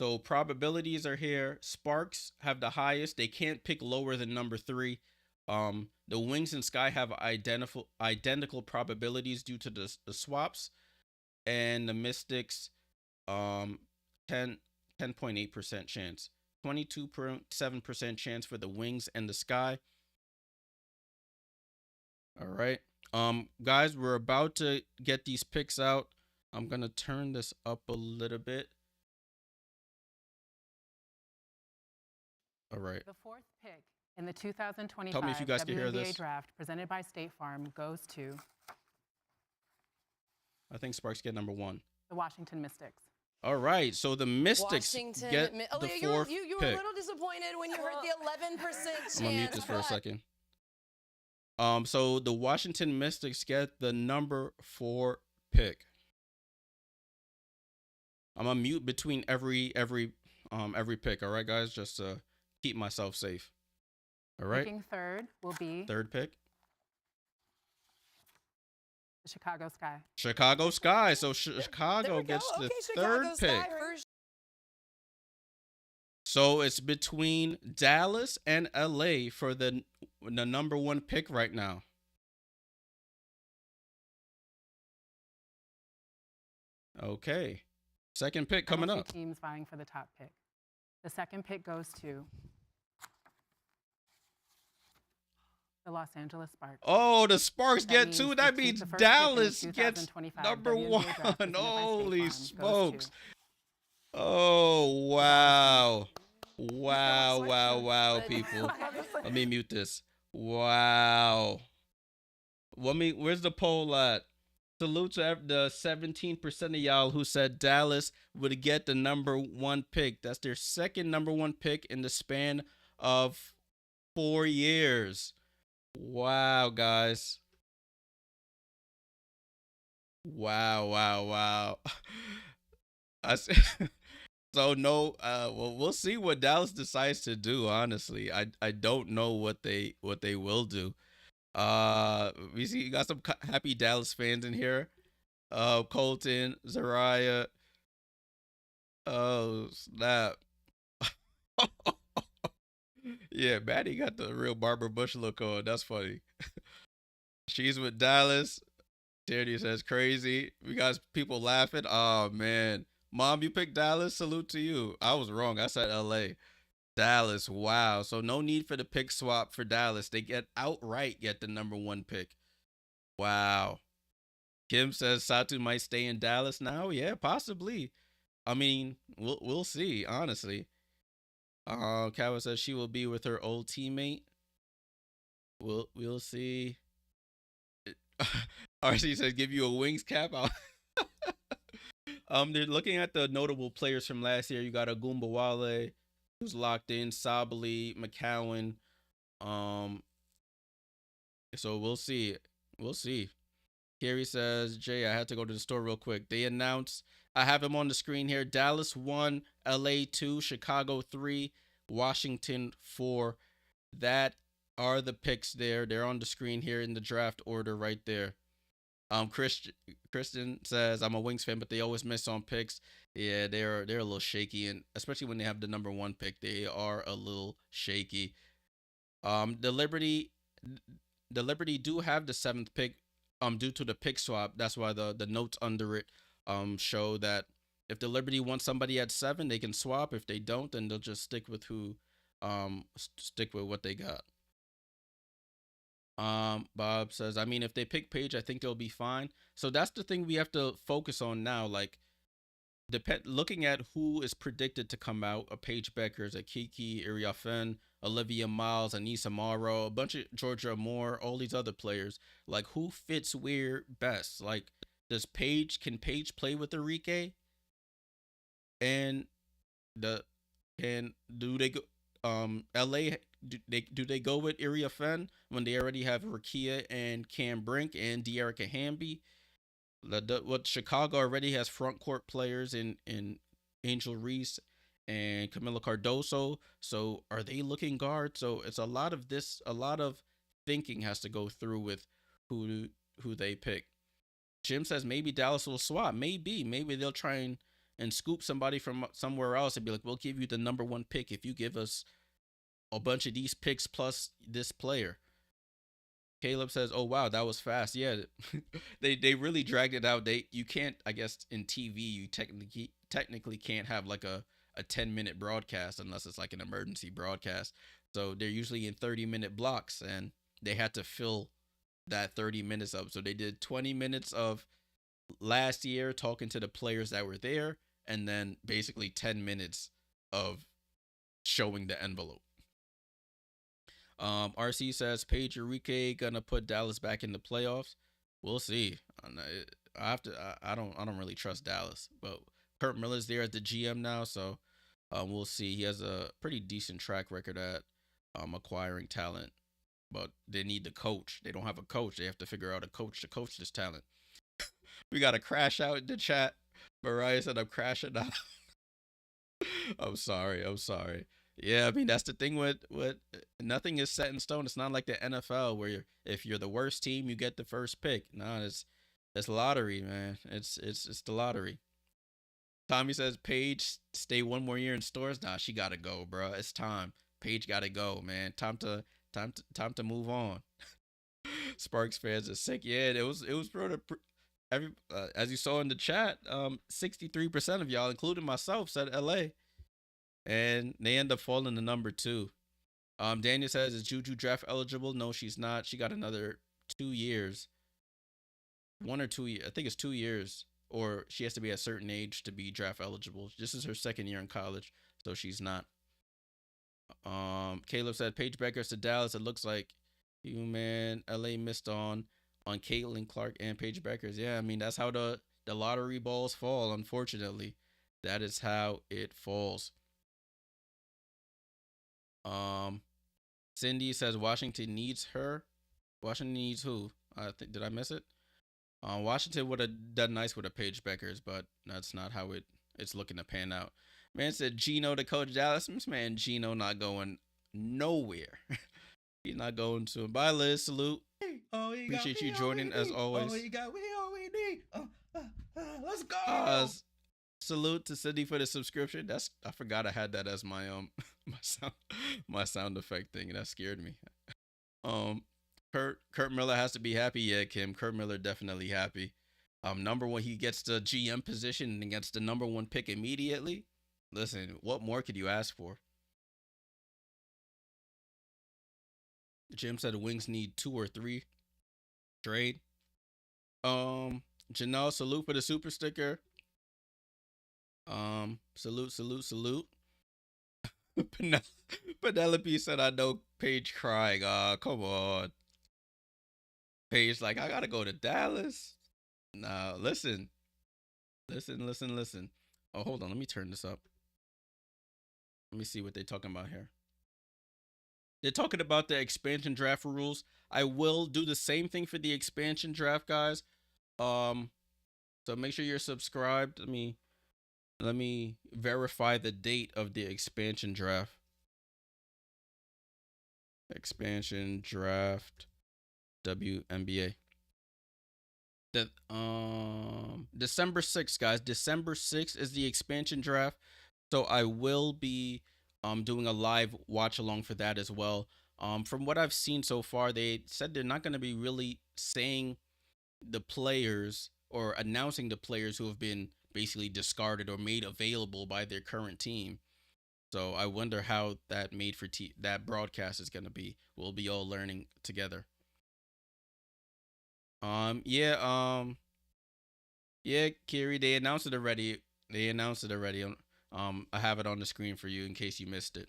So probabilities are here. Sparks have the highest. They can't pick lower than number 3. The Wings and Sky have identical probabilities due to the swaps, and the Mystics 10.8% chance, 22.7% chance for the Wings and the Sky. All right. Guys, we're about to get these picks out. I'm gonna turn this up a little bit. All right. The 4th pick in the 2025 Tell me if you guys can hear WNBA this. Draft presented by State Farm goes to I think Sparks get number 1. the Washington Mystics. All right, so the Mystics get the 4th you were pick. a little disappointed when you heard the 11% chance. I'm gonna mute this for a second. So the Washington Mystics get the number 4 pick. I'm gonna mute between every pick. All right, guys, just to keep myself safe. All right. Picking 3rd will be 3rd pick. the Chicago Sky. Chicago Sky. So Chicago gets the 3rd pick. So it's between Dallas and LA for the number 1 pick right now. Okay. 2nd pick coming up. 2 teams vying for the top pick. The 2nd pick goes to the Los Angeles Sparks. Oh, the Sparks get 2. That the means first pick in the Dallas gets 2025 number WNBA 1. Draft presented by State Holy Farm smokes. goes to Oh, wow. Wow, people. Let me mute this. Wow. Where's the poll at? Salute to the 17% of y'all who said Dallas would get the number 1 pick. That's their 2nd number 1 pick in the span of 4 years. Wow, guys. Wow. So no, well, we'll see what Dallas decides to do. Honestly, I don't know what they will do. We see you got some happy Dallas fans in here. Colton, Zariah. Oh snap! Yeah, Maddie got the real Barbara Bush look on. That's funny. She's with Dallas. Charity says crazy. We got people laughing. Oh man, Mom, you picked Dallas. Salute to you. I was wrong. I said LA. Dallas. Wow. So no need for the pick swap for Dallas. They get the number 1 pick. Wow. Kim says Satu might stay in Dallas now. Yeah, possibly. I mean, we'll see. Honestly, Kawa says she will be with her old teammate. We'll see. RC says give you a wings cap. They're looking at the notable players from last year. You got Agumbawale, who's locked in, Sabali, McCowan. So we'll see. We'll see. Carrie says, Jay, I had to go to the store real quick. They announced, I have him on the screen here. Dallas 1, LA 2, Chicago 3, Washington 4. That are the picks there. They're on the screen here in the draft order right there. Kristen says, I'm a Wings fan, but they always miss on picks. Yeah, they're a little shaky, and especially when they have the number 1 pick, they are a little shaky. The Liberty do have the 7th pick due to the pick swap. That's why the notes under it show that if the Liberty wants somebody at 7, they can swap. If they don't, then they'll just stick with what they got. Bob says, I mean, if they pick Page, I think they'll be fine. So that's the thing we have to focus on now. Like, looking at who is predicted to come out: a Paige Beckers, a Kiki Iriafen, Olivia Miles, Anissa Morrow, a bunch of Georgia Moore, all these other players. Like, who fits where best? Like, can Paige play with Enrique? And do they go LA, do they go with Iriafen when they already have Rakia and Cam Brink and De'Erica Hamby? What Chicago already has front court players in Angel Reese and Camila Cardoso. So are they looking guard? So it's a lot of thinking has to go through with who they pick. Jim says maybe Dallas will swap. Maybe they'll try and scoop somebody from somewhere else and be like, we'll give you the number 1 pick if you give us a bunch of these picks plus this player. Caleb says, "Oh wow, that was fast." Yeah, they really dragged it out. You can't, I guess, in TV you technically can't have like a 10-minute broadcast unless it's like an emergency broadcast. So they're usually in 30-minute blocks, and they had to fill that 30 minutes up. So they did 20 minutes of last year talking to the players that were there, and then basically 10 minutes of showing the envelope. RC says Paige Enrique gonna put Dallas back in the playoffs. We'll see. I don't really trust Dallas, but Kurt Miller's there at the GM now, so we'll see. He has a pretty decent track record at acquiring talent, but they need the coach. They don't have a coach. They have to figure out a coach to coach this talent. We got to crash out in the chat. Mariah said I'm crashing out. I'm sorry. Yeah, I mean that's the thing with nothing is set in stone. It's not like the NFL where if you're the worst team, you get the first pick. No, it's lottery, man. It's the lottery. Tommy says Paige stay 1 more year in stores. Nah, she gotta go, bro. It's time. Paige gotta go, man. Time to move on. Sparks fans are sick. Yeah, it was as you saw in the chat, 63% of y'all, including myself, said LA. And they end up falling to number 2. Daniel says, is Juju draft eligible? No, she's not. She got another 2 years. 1 or 2 years. I think it's 2 years. Or she has to be a certain age to be draft eligible. This is her 2nd year in college, so she's not. Caleb said, Paige Beckers to Dallas. It looks like you, man. LA missed on Caitlin Clark and Paige Beckers. Yeah, I mean, that's how the lottery balls fall, unfortunately. That is how it falls. Cindy says Washington needs her. Washington needs who? Did I miss it? Washington would have done nice with a Paige Beckers, but that's not how it's looking to pan out. Man said Gino to coach Dallas. This man Gino not going nowhere. He's not going to. Bye, Liz. Salute. Appreciate you, Jordan, as always. Let's go. Salute to Cindy for the subscription. I forgot I had that as my my sound effect thing. That scared me. Kurt Miller has to be happy. Yeah, Kim. Kurt Miller definitely happy. Number one, he gets the GM position and gets the number one pick immediately. Listen, what more could you ask for? Jim said the Wings need 2 or 3 trade. Janelle, salute for the super sticker. Salute. Penelope said, I know Paige crying. Come on. Paige, like, I gotta go to Dallas. Nah, listen. Oh, hold on. Let me turn this up. Let me see what they're talking about here. They're talking about the expansion draft rules. I will do the same thing for the expansion draft, guys. So make sure you're subscribed. Let me verify the date of the expansion draft. Expansion draft WNBA. That December 6th, guys. December 6th is the expansion draft. So I will be doing a live watch along for that as well. From what I've seen so far, they said they're not going to be really saying the players or announcing the players who have been basically discarded or made available by their current team. So I wonder how that that broadcast is going to be. We'll be all learning together. Yeah, Kiri, they announced it already. I have it on the screen for you in case you missed it.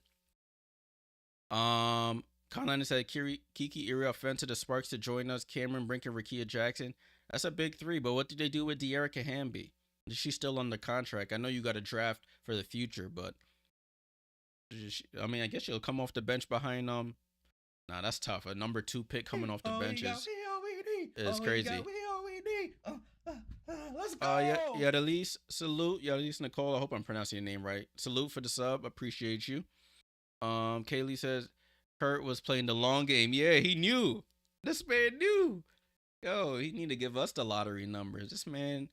Conlon said Kiki Iri offense to the Sparks to join us. Cameron Brink and Rakia Jackson. That's a big 3. But what did they do with De'Erica Hamby? Is she still under contract? I know you got a draft for the future, but I guess she'll come off the bench behind Nah, that's tough. A number 2 pick coming off the bench is crazy. Let's go. Yadalise, salute. Yadalise Nicole, I hope I'm pronouncing your name right. Salute for the sub. Appreciate you. Kaylee says Kurt was playing the long game. Yeah, he knew. This man knew. Yo, he need to give us the lottery numbers. This man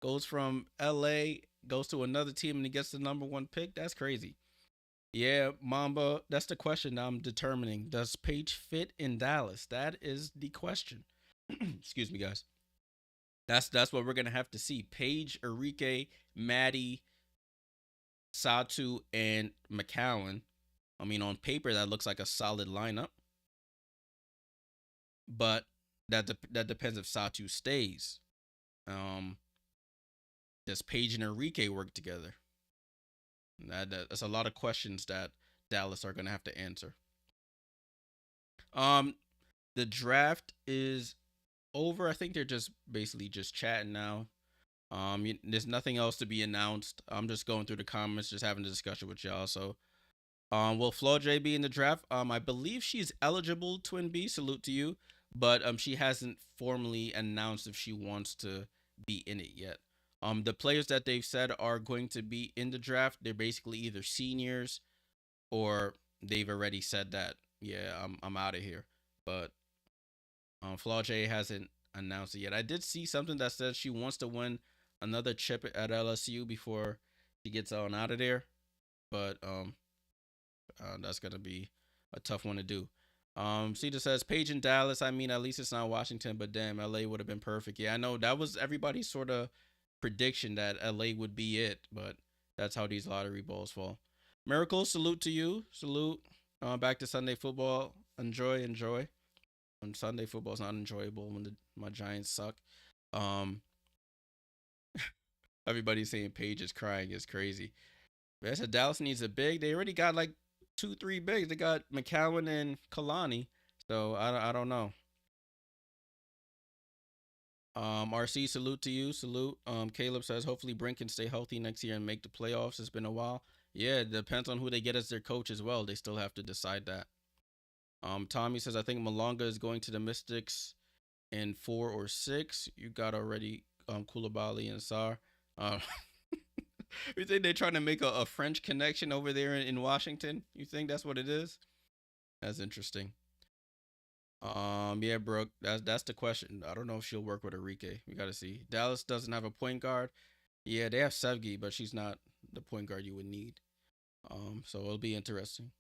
goes from LA, goes to another team, and he gets the number 1 pick. That's crazy. Yeah, Mamba, that's the question I'm determining. Does Paige fit in Dallas? That is the question. Excuse me, guys. That's what we're gonna have to see. Paige, Enrique, Maddie, Satu, and McCowan. On paper that looks like a solid lineup, but that depends if Satu stays. Does Paige and Enrique work together? That's a lot of questions that Dallas are gonna have to answer. The draft is over. I think they're just basically just chatting now. There's nothing else to be announced. I'm just going through the comments, just having a discussion with y'all. So, will Flo J be in the draft? I believe she's eligible, Twin B. Salute to you, but she hasn't formally announced if she wants to be in it yet. The players that they've said are going to be in the draft, they're basically either seniors or they've already said that, yeah, I'm out of here. But Flaw J hasn't announced it yet. I did see something that says she wants to win another chip at LSU before she gets on out of there. But that's gonna be a tough one to do. Cedar says Paige in Dallas. At least it's not Washington, but damn, LA would have been perfect. Yeah, I know that was everybody's sort of prediction that LA would be it, but that's how these lottery balls fall. Miracle, salute to you. Salute. Back to Sunday football. Enjoy. On Sunday football is not enjoyable when my Giants suck. Everybody's saying Paige is crying. It's crazy. I said Dallas needs a big. They already got like 2-3 bigs. They got McCowan and Kalani. So I don't know. RC, salute to you. Salute. Caleb says hopefully Brink can stay healthy next year and make the playoffs. It's been a while. Yeah, it depends on who they get as their coach as well. They still have to decide that. Tommy says I think Malonga is going to the Mystics in 4 or 6. You got already Koulibaly and Sarr. You think they're trying to make a French connection over there in Washington? You think that's what it is? That's interesting. Yeah, Brooke, that's the question. I don't know if she'll work with Enrique. We got to see. Dallas doesn't have a point guard. Yeah, they have Sevgi, but she's not the point guard you would need. So it'll be interesting.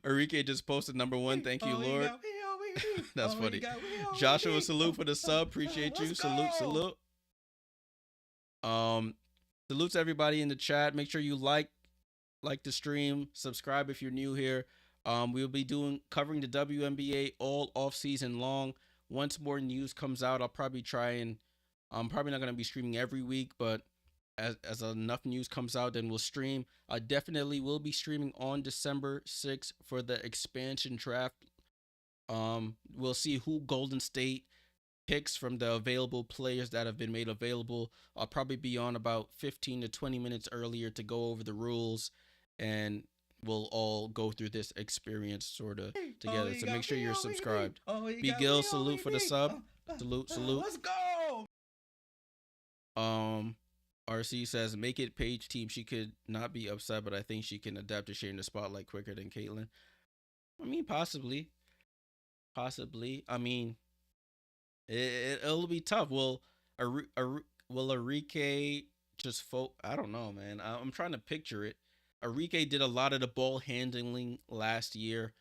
Enrique just posted number 1. Thank you, Lord. That's funny. Joshua, salute for the sub. Appreciate you. Salute. Salute to everybody in the chat. Make sure you like the stream. Subscribe if you're new here. We'll be covering the WNBA all off season long. Once more news comes out, I'll probably try and I'm probably not gonna be streaming every week, but as enough news comes out, then we'll stream. I definitely will be streaming on December 6th for the expansion draft. We'll see who Golden State picks from the available players that have been made available. I'll probably be on about 15 to 20 minutes earlier to go over the rules, and we'll all go through this experience sort of together. So make sure you're subscribed. B Gill, salute for the sub. Salute. Let's go. RC says, make it Paige team. She could not be upset, but I think she can adapt to sharing the spotlight quicker than Caitlyn. I mean, possibly. I mean, it'll be tough. Will Arike just I don't know, man. I'm trying to picture it. Arike did a lot of the ball handling last year.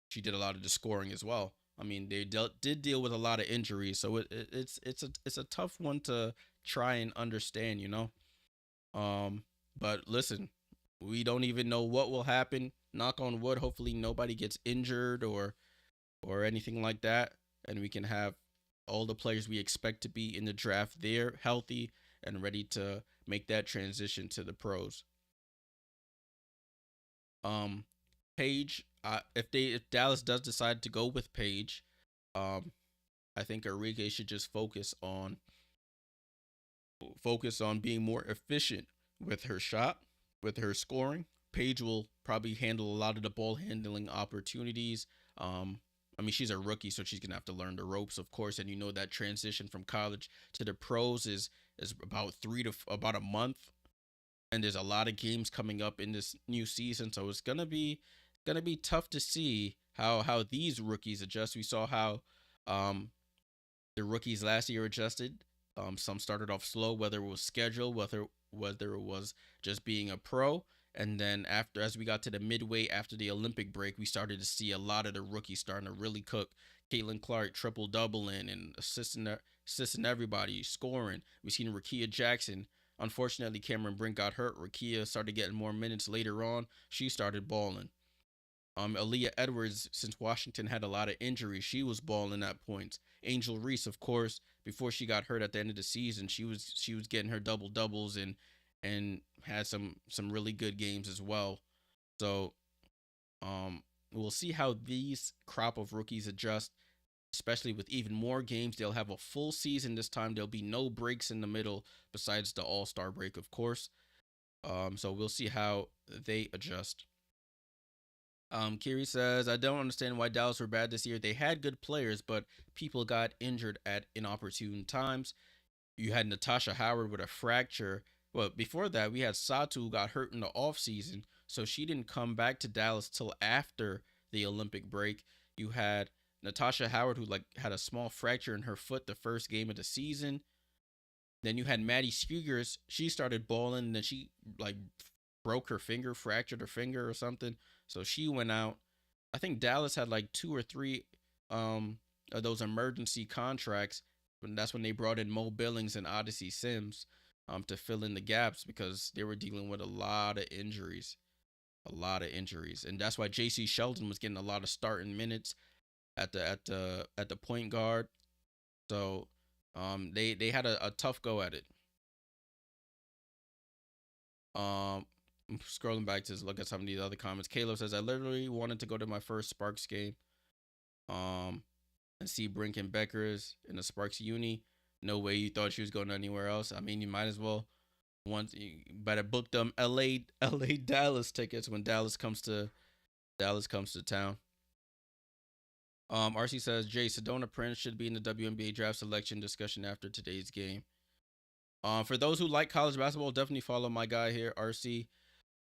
She did a lot of the scoring as well. I mean, they did deal with a lot of injuries, so it's a tough one to try and understand, you know. But listen, we don't even know what will happen. Knock on wood. Hopefully, nobody gets injured or anything like that, and we can have all the players we expect to be in the draft there, healthy and ready to make that transition to the pros. Paige, if Dallas does decide to go with Paige, I think Arike should just focus on being more efficient with her shot, with her scoring. Paige will probably handle a lot of the ball handling opportunities. I mean, she's a rookie, so she's gonna have to learn the ropes, of course. And you know that transition from college to the pros is about about a month, and there's a lot of games coming up in this new season, so it's gonna be tough to see how these rookies adjust. We saw how the rookies last year adjusted. Some started off slow, whether it was schedule, whether it was just being a pro. And then as we got to the midway after the Olympic break, we started to see a lot of the rookies starting to really cook. Caitlin Clark triple-doubling and assisting everybody, scoring. We've seen Rakia Jackson. Unfortunately, Cameron Brink got hurt. Rakia started getting more minutes later on. She started balling. Aaliyah Edwards, since Washington had a lot of injuries, she was balling at points. Angel Reese, of course, before she got hurt at the end of the season, she was getting her doubles and had some really good games as well. So we'll see how these crop of rookies adjust, especially with even more games. They'll have a full season this time. There'll be no breaks in the middle besides the All-Star break, of course. So we'll see how they adjust. Kiri says, I don't understand why Dallas were bad this year. They had good players, but people got injured at inopportune times. You had Natasha Howard with a fracture. Well, before that, we had Satu who got hurt in the offseason, so she didn't come back to Dallas till after the Olympic break. You had Natasha Howard who had a small fracture in her foot the first game of the season. Then you had Maddie Skugers. She started balling, and then she broke her finger, fractured her finger or something. So she went out. I think Dallas had 2 or 3 of those emergency contracts. And that's when they brought in Mo Billings and Odyssey Sims to fill in the gaps because they were dealing with a lot of injuries. And that's why JC Sheldon was getting a lot of starting minutes at the point guard. So they had a tough go at it. I'm scrolling back to look at some of these other comments. Caleb says, I literally wanted to go to my first Sparks game and see Brink and Beckers in the Sparks uni. No way you thought she was going anywhere else. I mean, you might as well. You better book them LA Dallas tickets when Dallas comes to town. RC says, Jay, Sedona Prince should be in the WNBA draft selection discussion after today's game. For those who like college basketball, definitely follow my guy here, RC.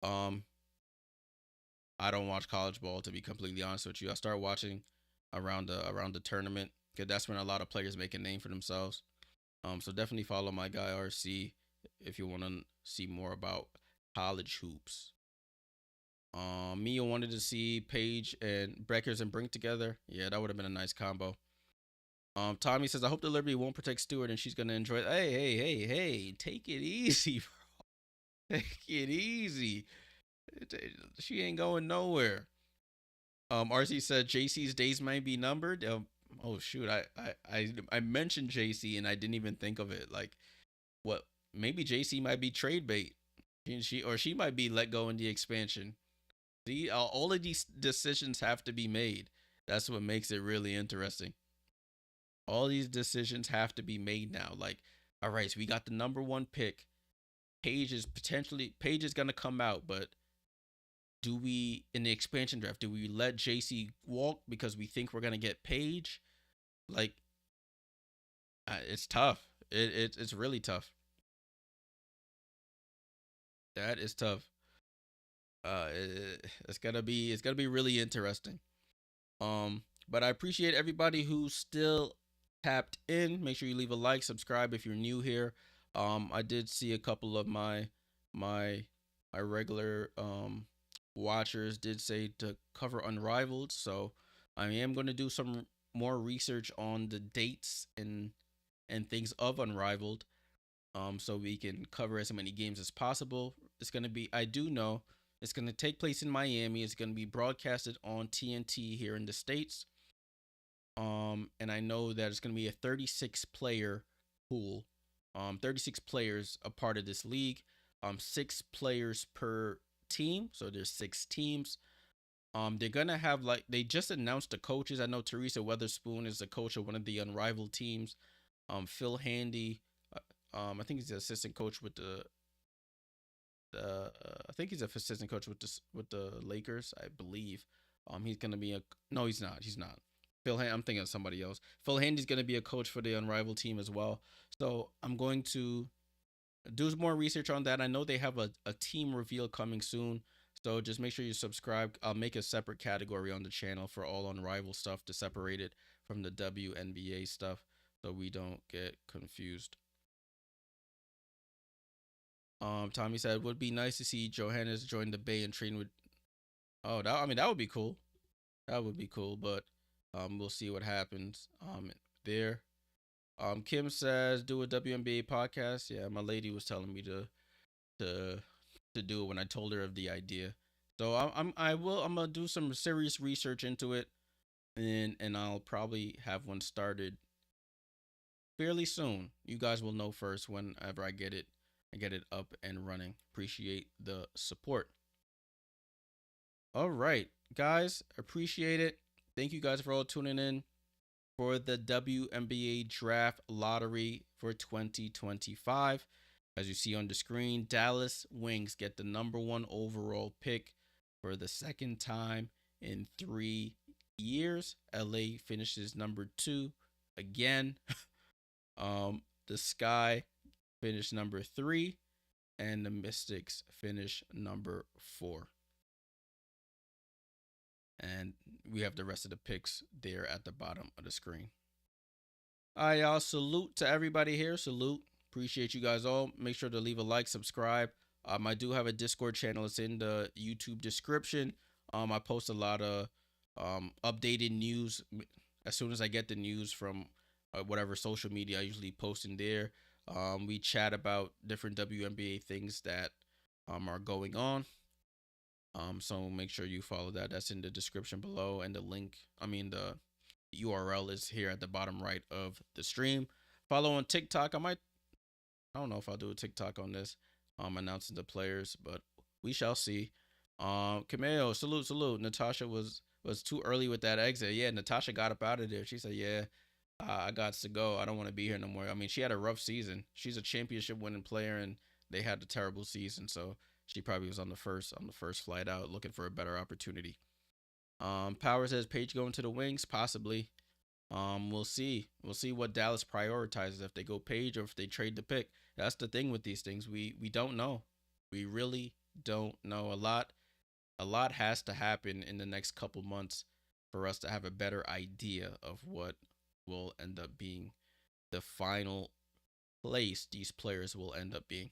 I don't watch college ball, to be completely honest with you. I start watching around the tournament because that's when a lot of players make a name for themselves. So definitely follow my guy RC if you want to see more about college hoops. Mia wanted to see Paige and Breakers and Brink together. Yeah, that would have been a nice combo. Tommy says, I hope the Liberty won't protect Stewart and she's gonna enjoy it. Hey, take it easy, bro. Take it easy. She ain't going nowhere. RC said JC's days might be numbered. Oh shoot, I mentioned JC and I didn't even think of it. Like, what? Maybe JC might be trade bait. She might be let go in the expansion. See, all of these decisions have to be made. That's what makes it really interesting. All these decisions have to be made now. Like, all right, so we got the number one pick. Paige is gonna come out, but do we, in the expansion draft, do we let JC walk because we think we're gonna get Paige? Like, it's tough. It's really tough. That is tough. It's gonna be really interesting. But I appreciate everybody who's still tapped in. Make sure you leave a like, subscribe if you're new here. I did see a couple of my regular watchers did say to cover Unrivaled, so I am going to do some more research on the dates and things of Unrivaled, so we can cover as many games as possible. It's going to be, I do know it's going to take place in Miami. It's going to be broadcasted on TNT here in the States. And I know that it's going to be a 36 player pool. 36 players a part of this league. 6 players per team, so there's 6 teams. They're gonna have, like, they just announced the coaches. I know Teresa Weatherspoon is the coach of one of the Unrivaled teams. Phil Handy, I think he's the assistant coach with I think he's a assistant coach with the Lakers, I believe. He's gonna be a no, he's not. He's not. I'm thinking of somebody else. Phil Handy's gonna be a coach for the Unrivaled team as well. So I'm going to do more research on that. I know they have a team reveal coming soon. So just make sure you subscribe. I'll make a separate category on the channel for all Unrivaled stuff to separate it from the WNBA stuff so we don't get confused. Tommy said, would be nice to see Johannes join the Bay and train with. Oh, that would be cool. That would be cool, but we'll see what happens there. Kim says, do a WNBA podcast. Yeah, my lady was telling me to do it when I told her of the idea. So I'm gonna do some serious research into it, and I'll probably have one started fairly soon. You guys will know first whenever I get it up and running. Appreciate the support. All right, guys, appreciate it. Thank you guys for all tuning in for the WNBA Draft Lottery for 2025. As you see on the screen, Dallas Wings get the number 1 overall pick for the second time in 3 years. LA finishes number 2 again. The Sky finished number 3, and the Mystics finish number 4. And we have the rest of the picks there at the bottom of the screen. All right, y'all. Salute to everybody here. Salute. Appreciate you guys all. Make sure to leave a like, subscribe. I do have a Discord channel. It's in the YouTube description. I post a lot of updated news as soon as I get the news from whatever social media I usually post in there. We chat about different WNBA things that are going on. So make sure you follow that. That's in the description below, and the URL is here at the bottom right of the stream. Follow on TikTok. I don't know if I'll do a TikTok on this, announcing the players, but we shall see. Cameo, salute. Natasha was too early with that exit. Yeah, Natasha got up out of there. She said, "Yeah, I got to go. I don't want to be here no more." I mean, she had a rough season. She's a championship winning player, and they had a terrible season, so she probably was on the first flight out, looking for a better opportunity. Power says Paige going to the Wings, possibly. We'll see. We'll see what Dallas prioritizes, if they go Paige or if they trade the pick. That's the thing with these things. We don't know. We really don't know. A lot has to happen in the next couple months for us to have a better idea of what will end up being the final place these players will end up being.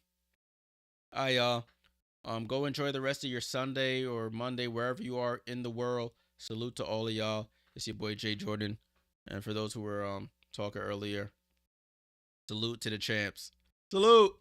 All right, y'all. Go enjoy the rest of your Sunday or Monday, wherever you are in the world. Salute to all of y'all. It's your boy Jay Jordan. And for those who were talking earlier, salute to the champs. Salute.